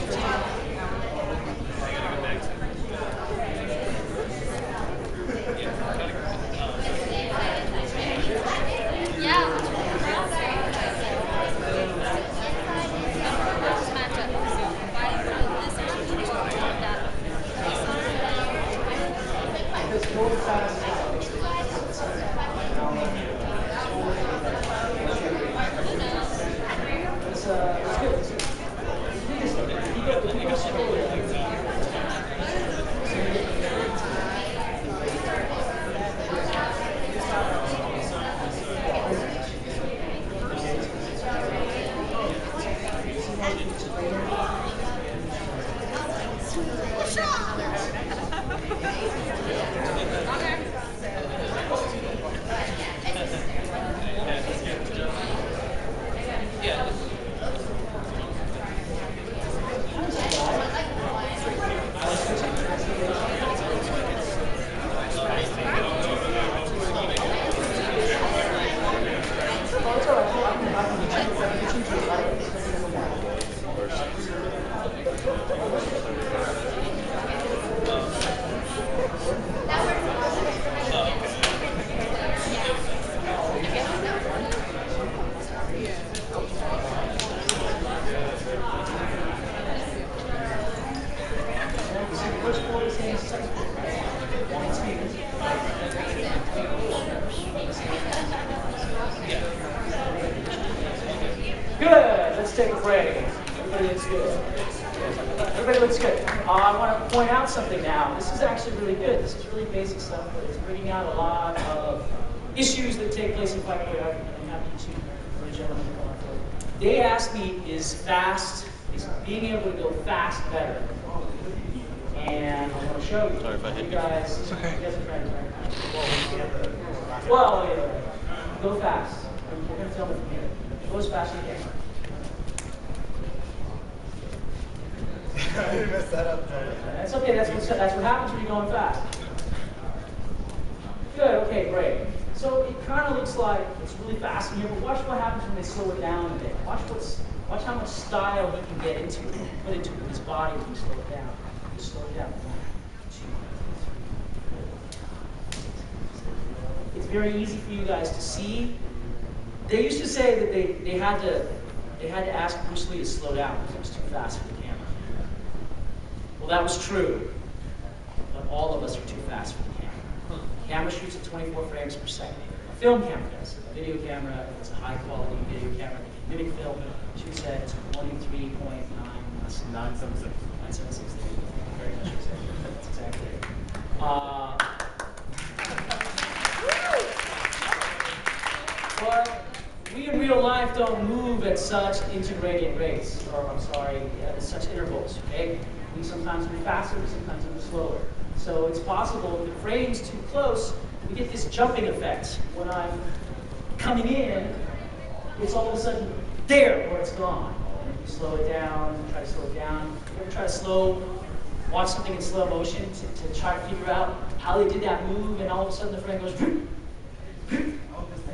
Good. Let's take a break. Everybody looks good. Everybody looks good. I want to point out something now. This is actually really good. This is really basic stuff, but it's bringing out a lot of issues that take place in fight choreography. I'm happy to for a gentleman to come on forward. They asked me, is being able to go fast better? And I want to show you. Sorry if I hit you guys. It's okay. You guys are trying to well, yeah, go fast. We're going to film it from here. Go as fast as you can. I messed that up. That's okay. That's what happens when you're going fast. Good. Okay. Great. So it kind of looks like it's really fast in here, but watch what happens when they slow it down a bit. Watch how much style he can get into it, put into it with his body when you slow it down. Just slow it down. 1, 2, 3. It's very easy for you guys to see. They used to say that they had to ask Bruce Lee to slow down because it was too fast for the camera. Well, that was true, but all of us are too fast for the camera. The camera shoots at 24 frames per second. A film camera does. A video camera, it's a high quality video camera that can mimic film, shoots at 23.9. 976. 976. Very much exactly. That's exactly it. But we in real life don't move at such intergradient rates, or I'm sorry, at such intervals, okay? We sometimes move faster, we sometimes move slower. So it's possible if the frame's too close, we get this jumping effect. When I'm coming in, it's all of a sudden there, or it's gone. slow it down, try to slow it down. You ever try to watch something in slow motion to try to figure out how they did that move, and all of a sudden the frame goes, and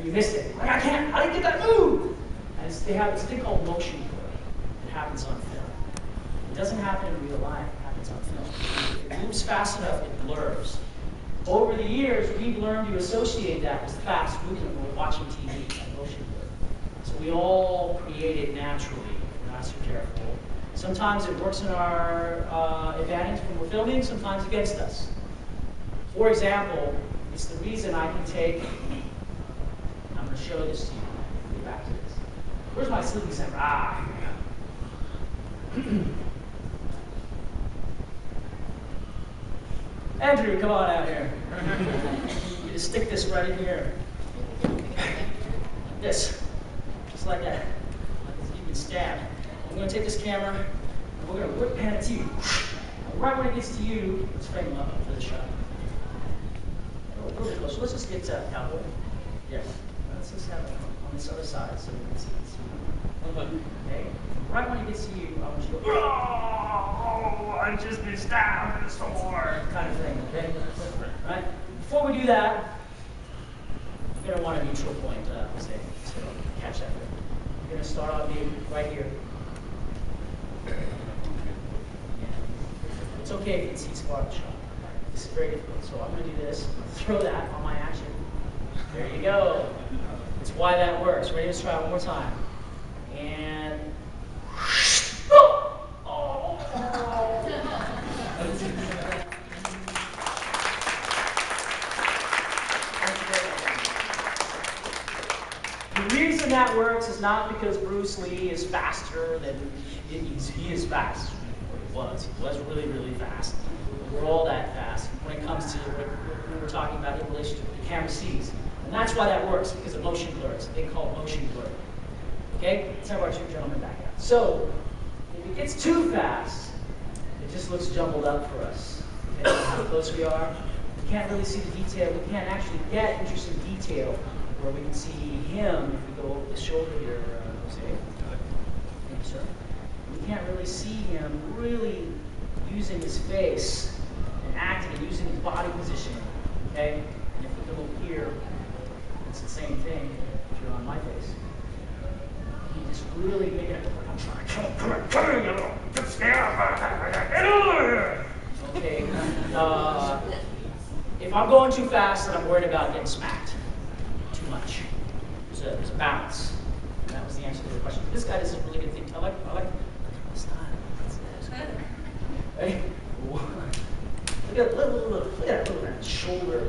you missed it. Like, I can't, how did you get that move? And they have this thing called motion blur. It happens on film. It doesn't happen in real life, it happens on film. If it moves fast enough, it blurs. Over the years, we've learned to associate that with fast movement when we're watching TV, like motion blur. So we all create it naturally if we're not so careful. Sometimes it works in our advantage when we're filming, sometimes against us. For example, it's the reason I can take, I'm going to show this to you. Get back to this. Where's my sleeping center? Ah, here we go. Andrew, come on out here. You just stick this right in here. This. Just like that. Like you can stab. I'm going to take this camera, and we're going to whip pan it to you. And right when it gets to you, let's frame them up for the shot. Really close. So let's just get Cowboy. Yes. Let's just have it on this other side so we can see it. Okay? Right when it gets to you, I want you to go, oh, I've just been stabbed in the sword, kind of thing, okay? Right? Before we do that, you're going to want a neutral point, say, so catch that. You're going to start off being right here. Yeah. It's okay if you can see spot the shot. This is very difficult, so I'm going to do this. I'm going to throw that on my action. There you go. It's why that works. Ready to try one more time. And the reason that works is not because Bruce Lee is faster than he is fast. He was really, really fast. We're all that fast when it comes to what we're talking about in relation to what the camera sees. And that's why that works, because of motion blur. It's a thing called motion blur. Okay? Let's have our two gentlemen back out. So, if it gets too fast, it just looks jumbled up for us. Depending on how close we are. We can't really see the detail. We can't actually get interesting detail where we can see him if we go over the shoulder here, Jose. Thank you, sir. We can't really see him really using his face and acting and using his body positioning. Okay? And if we go over here, it's the same thing if you're on my face. He just really making it look like I'm trying to come on, you know, get over here. Okay. If I'm going too fast, then I'm worried about getting smacked too much. There's a balance. And that was the answer to the question. This guy does a really good thing. I like the style. Right? Look at that shoulder.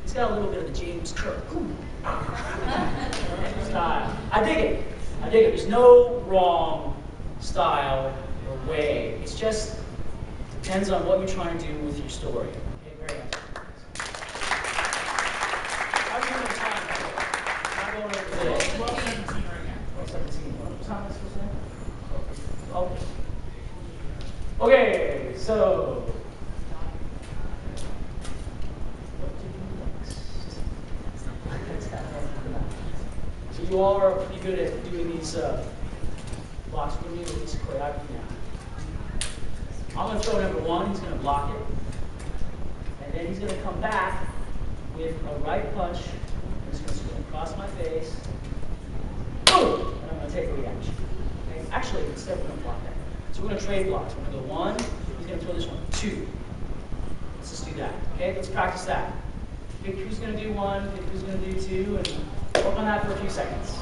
He's got a little bit of the James Kirk. Style. I dig it. There's no wrong style or way. It's just depends on what you're trying to do with your story. Okay, very nice. How are you doing time? Not going over today. 12:17 right now. 12:17. What time is this thing? Okay. Okay, so. So you all are pretty good at doing these blocks with me, with this choreography now. I'm going to throw number one, he's going to block it. And then he's going to come back with a right punch. I'm just going to swing across my face. Boom! And I'm going to take a reaction. Okay? Actually, instead we're going to block that. So we're going to trade blocks. We're going to go one, he's going to throw this one, two. Let's just do that. Okay, let's practice that. Pick who's going to do one, pick who's going to do two, and work on that for a few seconds.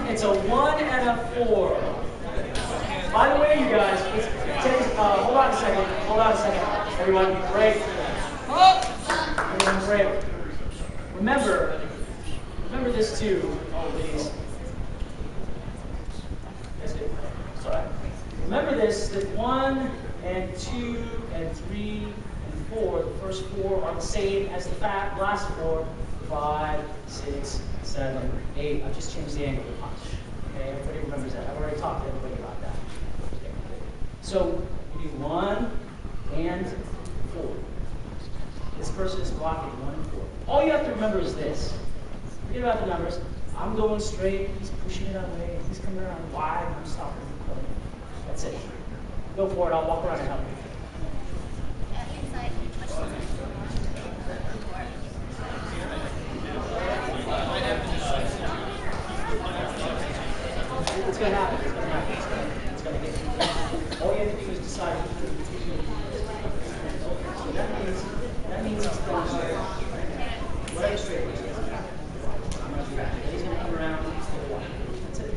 It's a 1 and a 4. By the way, you guys, hold on a second. Everyone, break. Everyone, break. Remember this too. Oh, please. That's good. Sorry. Remember this, that 1 and 2 and 3 and 4, the first 4 are the same as the last 4. 5, 6, 7, 8. I've just changed the angle of the punch. Okay, everybody remembers that. I've already talked to everybody about that. Okay. So You do 1 and 4. This person is blocking 1 and 4. All you have to remember is this. Forget about the numbers. I'm going straight. He's pushing it away. He's coming around wide. I'm stopping. That's it. Go for it. I'll walk around and help you. It's going to happen. It's going to happen. It's going to get. All you have to do is decide. So that means it's going straight. Right straight. I'm going to do that. He's going to come around. That's it.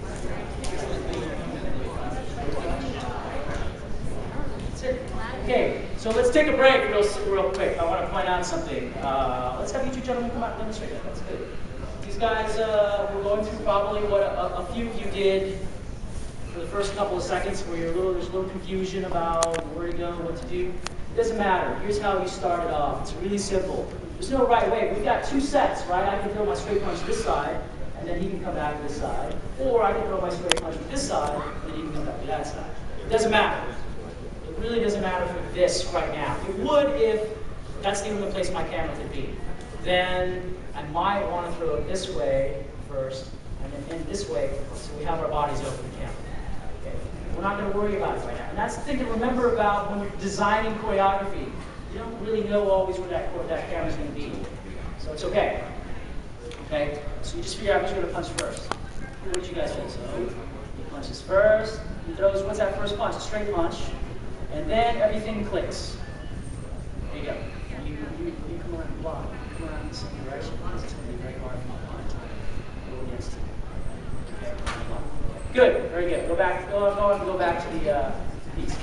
That's it. Okay, so let's take a break real quick. I want to point out something. Let's have you two gentlemen come out and demonstrate that. That's good. These guys, we're going through probably what a few of you did for the first couple of seconds where there's a little confusion about where to go, what to do. It doesn't matter. Here's how you start it off. It's really simple. There's no right way. We've got 2 sets, right? I can throw my straight punch this side, and then he can come back to this side. Or I can throw my straight punch with this side, and then he can come back to that side. It doesn't matter. It really doesn't matter for this right now. It would if that's the only place my camera could be. Then I might want to throw it this way first, and then end this way, so we have our bodies over the camera. Okay? We're not going to worry about it right now. And that's the thing to remember about when you're designing choreography. You don't really know always where that camera's going to be. So it's okay. Okay? So you just figure out who's going to punch first. What did you guys think? So he punches first. He throws, what's that first punch? A straight punch. And then everything clicks. There you go. You come around the block. Come around the same direction. It's going to be very hard for my time. Go against it. Okay. Good. Very good. Go back. Go back to the piece.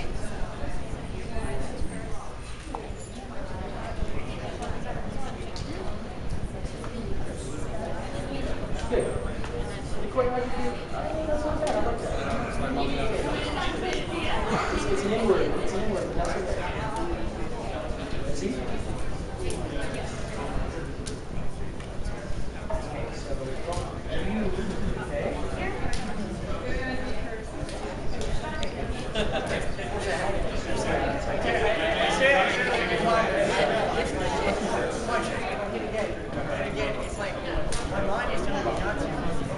Good. The choreography. That's not bad. I like that. It's an inward. It's an inward, but that's okay. See? Okay, so you, okay? It's like my mind is telling me not to.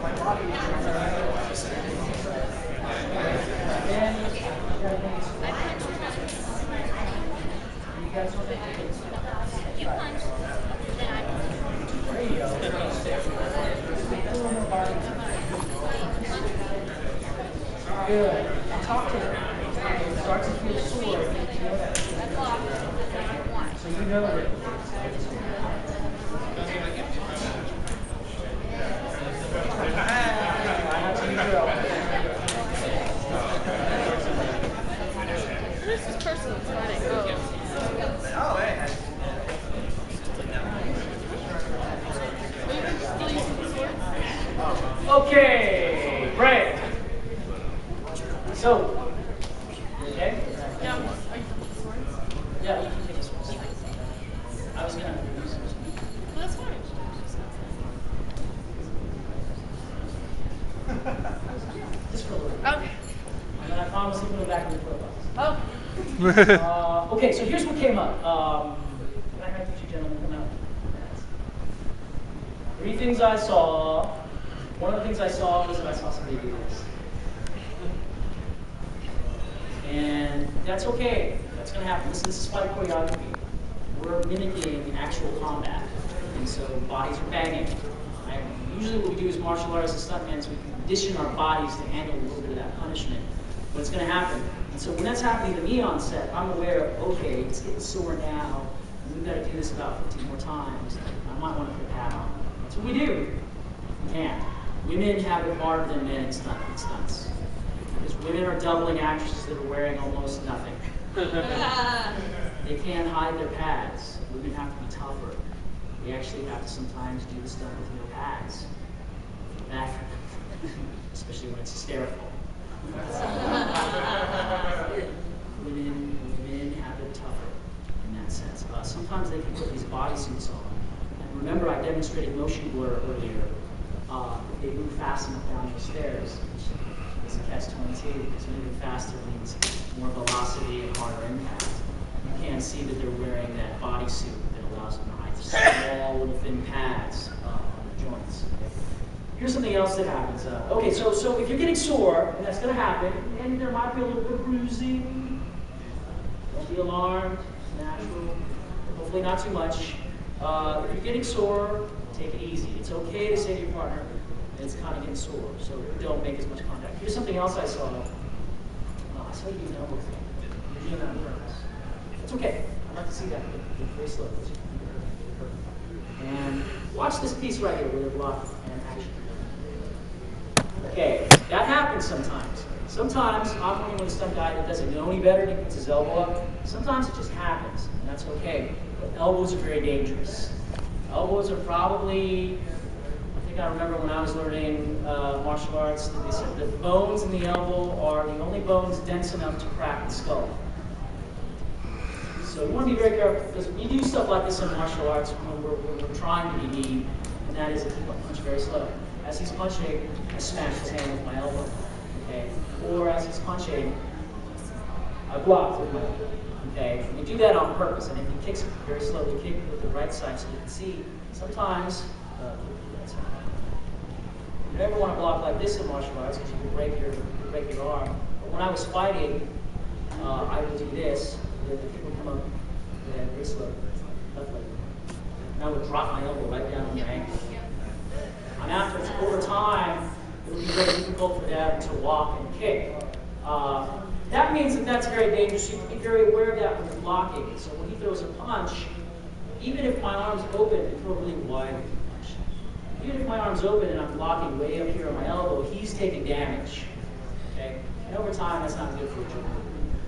My body is You punch, then I punch. There you go. Good. Talk to her. It starts to feel sore. You know that. That's all. So you know that. This is personal. It's not it. Oh, hey. Okay, break. So, okay? Yeah. Yeah, you can take this one. I was gonna use this. That's fine. Just for a little bit. Okay. And then I promise to put it back in the profile. Oh. Okay, so here's what came up. Can I have you two gentlemen come out? 3 things I saw. One of the things I saw was that I saw somebody do this. And that's okay. That's going to happen. Listen, this is fight choreography. We're mimicking actual combat. And so bodies are banging. And usually what we do as martial artists and stuntmen is we condition our bodies to handle a little bit of that punishment. But it's going to happen. And so when that's happening to me on set, I'm aware of, okay, it's getting sore now. And we've got to do this about 15 more times. I might want to put a pad on. That's what we do. We can. Women have it harder than men in stunts. Because women are doubling actresses that are wearing almost nothing. They can't hide their pads. Women have to be tougher. We actually have to sometimes do the stunt with no pads. Bad for them. Especially when it's hysterical. Women have it tougher in that sense. Sometimes they can put these bodysuits on. And remember, I demonstrated motion blur earlier. They move fast enough down the stairs. It's a catch-22 because moving faster means more velocity and harder impact. You can't see that they're wearing that bodysuit that allows them to hide small little thin pads on the joints. Okay? Here's something else that happens. Okay, so if you're getting sore, and that's going to happen, and there might be a little bit of bruising, don't be alarmed, it's natural, hopefully not too much. If you're getting sore, take it easy. It's okay to say to your partner, it's kind of getting sore, so don't make as much contact. Here's something else I saw. I saw you do an elbow thing. You're doing that on purpose. It's okay. I'd like to see that. Very slow. And watch this piece right here with a block and action. Okay, that happens sometimes. Sometimes I'm working with some guy that doesn't know any better and he puts his elbow up. Sometimes it just happens, and that's okay. But elbows are very dangerous. Elbows are probably, I remember when I was learning martial arts, they said the bones in the elbow are the only bones dense enough to crack the skull. So you want to be very careful, because when you do stuff like this in martial arts, we're trying to be mean, and that is to keep a punch very slow. As he's punching, I smash his hand with my elbow. Okay? Or as he's punching, I block with my elbow. Okay? And you do that on purpose, and if he kicks it very slowly, kick with the right side so you can see, sometimes, you never want to block like this in martial arts because you can break your arm. But when I was fighting, I would do this. The kick would come up very slow, left leg. And I would drop my elbow right down on the ankle. And after, over time, it would be very difficult for them to walk and kick. That means that that's very dangerous. You have to be very aware of that when you're blocking. So when he throws a punch, even if my arm's open, I throw a really wide punch. Even if my arm's open and I'm blocking way up here on my elbow, he's taking damage. Okay? And over time, that's not good for a joint.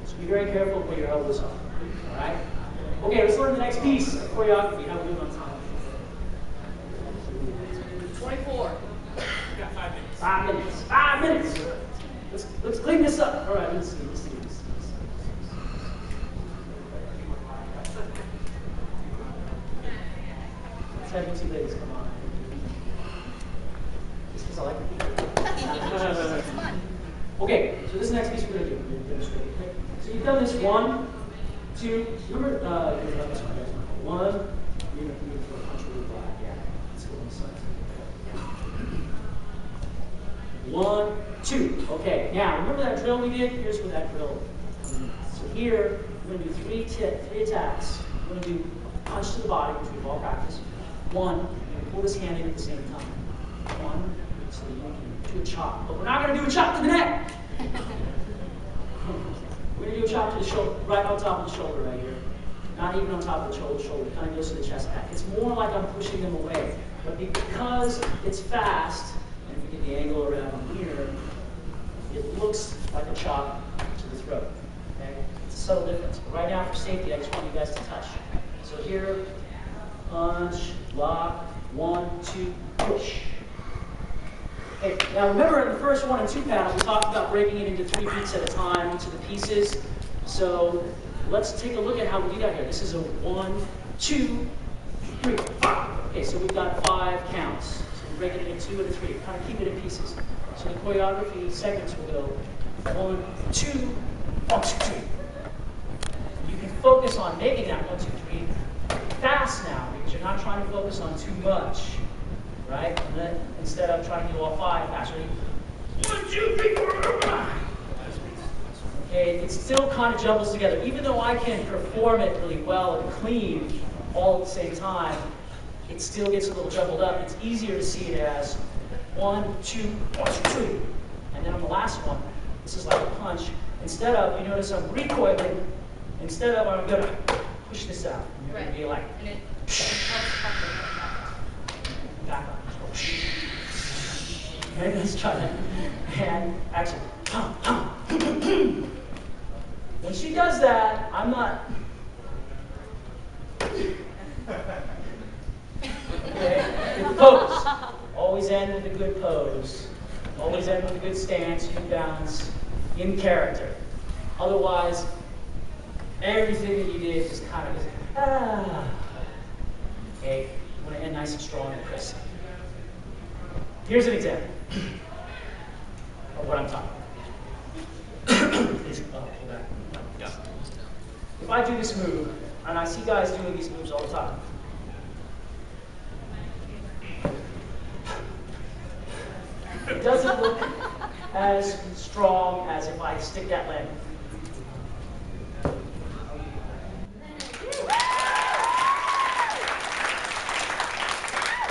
So be very careful where your elbows are. All right? Okay, let's learn the next piece of choreography. How are we doing on time? 24. 5 minutes. 5 minutes. Let's clean this up. All right, let's see. Let's have you two ladies come on. Just because I like it. Okay, so this next piece we're going to do. Okay? So you've done this 1, 2. Remember, you've done this one, guys. 1. You're going to throw a punch really wide. Yeah. Let's go on the side. 1, 2. Okay, now remember that drill we did? Here's where that drill comes in. So here, we're going to do 3 attacks. We're going to do a punch to the body, which we've all practiced. 1, and pull this hand in at the same time. 1, so you can do a chop. But we're not going to do a chop to the neck. We're going to do a chop to the shoulder, right on top of the shoulder right here. Not even on top of the shoulder. It kind of goes to the chest back. It's more like I'm pushing them away. But because it's fast, and if we get the angle around here, it looks like a chop to the throat. Okay? It's a subtle difference. But right now, for safety, I just want you guys to touch. So here, punch, block, 1, 2, push. Okay, now remember in the first 1 and 2 panel, we talked about breaking it into 3 beats at a time, each of the pieces. So let's take a look at how we do that here. This is a 1, 2, 3, 5. Okay, so we've got 5 counts. So we break it into 2 and a 3. Kind of keep it in pieces. So the choreography segments will go 1, 2, 1, 2, 3. You can focus on making that 1, 2, 3 fast now because you're not trying to focus on too much, right? And then instead of trying to do all 5 fast, ready? 1, 2, 3, 4, 5. Okay, it still kind of jumbles together. Even though I can perform it really well and clean all at the same time, it still gets a little jumbled up. It's easier to see it as 1, 2, 1, 2, 3. And then on the last one, this is like a punch. Instead of, you notice I'm recoiling, instead of I'm going to push this out. You're going to be like, And it helps back up. Okay, let's try that. And action. When she does that, I'm not. Okay, good pose. Always end with a good pose. Always end with a good stance, good balance, in character. Otherwise, everything that you did just kind of goes, ah. Okay, you want to end nice and strong and crisp. Here's an example of what I'm talking about. go back. Yeah. If I do this move, and I see guys doing these moves all the time, it doesn't look as strong as if I stick that leg.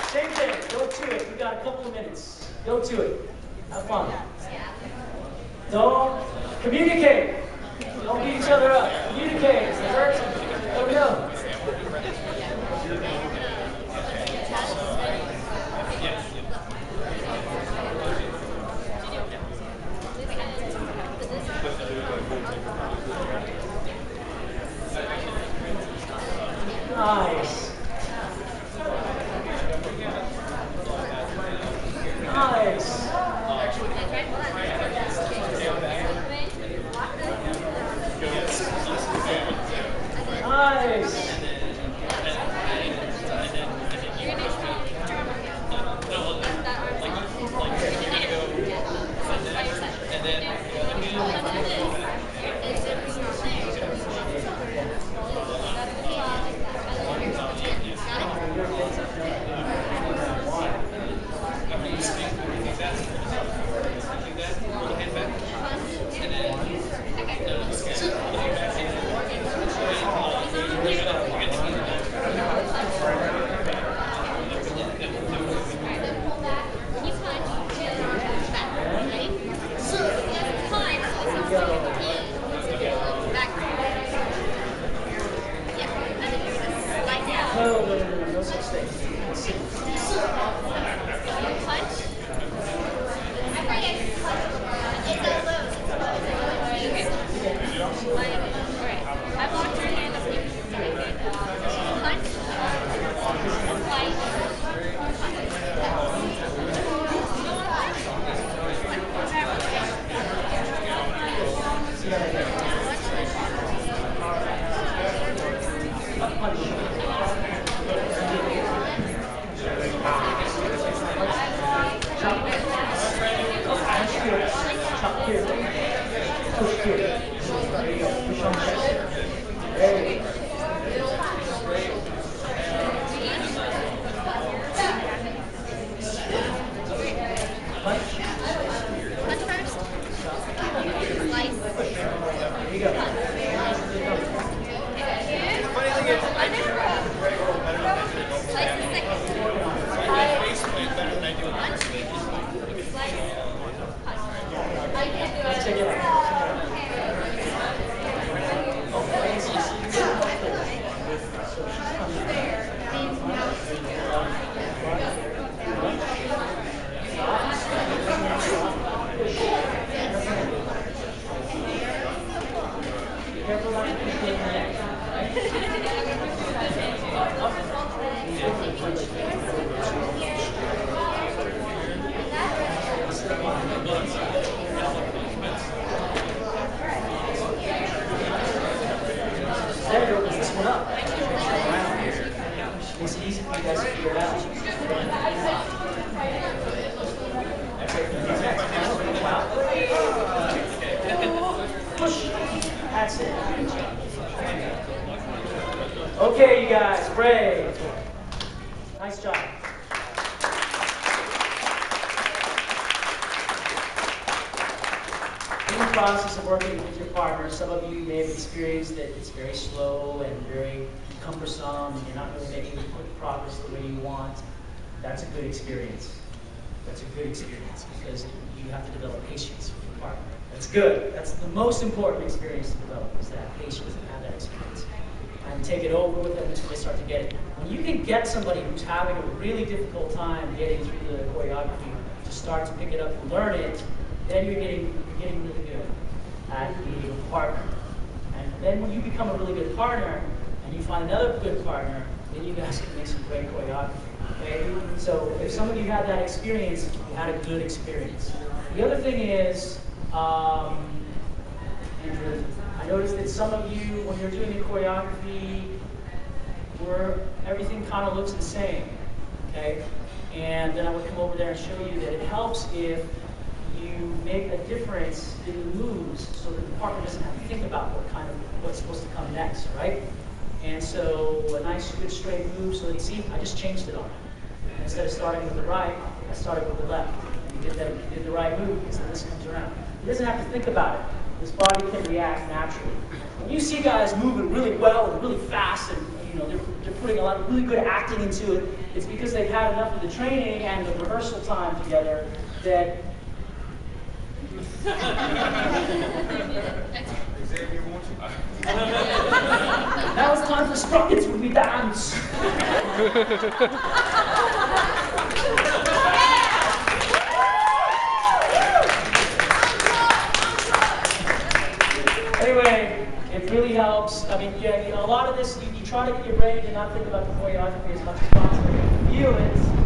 Same thing, go to it. We got a couple of minutes. Go to it. Have fun. Don't communicate. Don't beat each other up. Communicate. If it hurts, let me know. Nice. Nice. Nice. No such thing. It's easy for you guys to figure it out. Push. That's it. Okay, you guys, brave. Nice job. In the process of working with your partner, some of you may have experienced that it's very slow and very cumbersome, and you're not really making quick progress the way you want. That's a good experience. That's a good experience because you have to develop patience with your partner. That's good. That's the most important experience to develop, is to have patience and have that experience. And take it over with them until they start to get it. When you can get somebody who's having a really difficult time getting through the choreography to start to pick it up and learn it, then you're getting really good at being a partner. And then when you become a really good partner, and you find another good partner, then you guys can make some great choreography. Okay? So if some of you had that experience, you had a good experience. The other thing is, Andrew, I noticed that some of you, when you're doing the choreography, where everything kind of looks the same. Okay? And then I would come over there and show you that it helps if you make a difference in the moves so that the partner doesn't have to think about what's supposed to come next, right? And so a nice, good, straight move so that you see, I just changed it on him. Instead of starting with the right, I started with the left. You did the right move, so this comes around. He doesn't have to think about it. His body can react naturally. When you see guys moving really well and really fast, and they're putting a lot of really good acting into it, it's because they've had enough of the training and the rehearsal time together that now it's time for sprockets when we dance. Anyway, it really helps. I mean, yeah, a lot of this, you try to get your brain to not think about the choreography as much as possible. You feel it.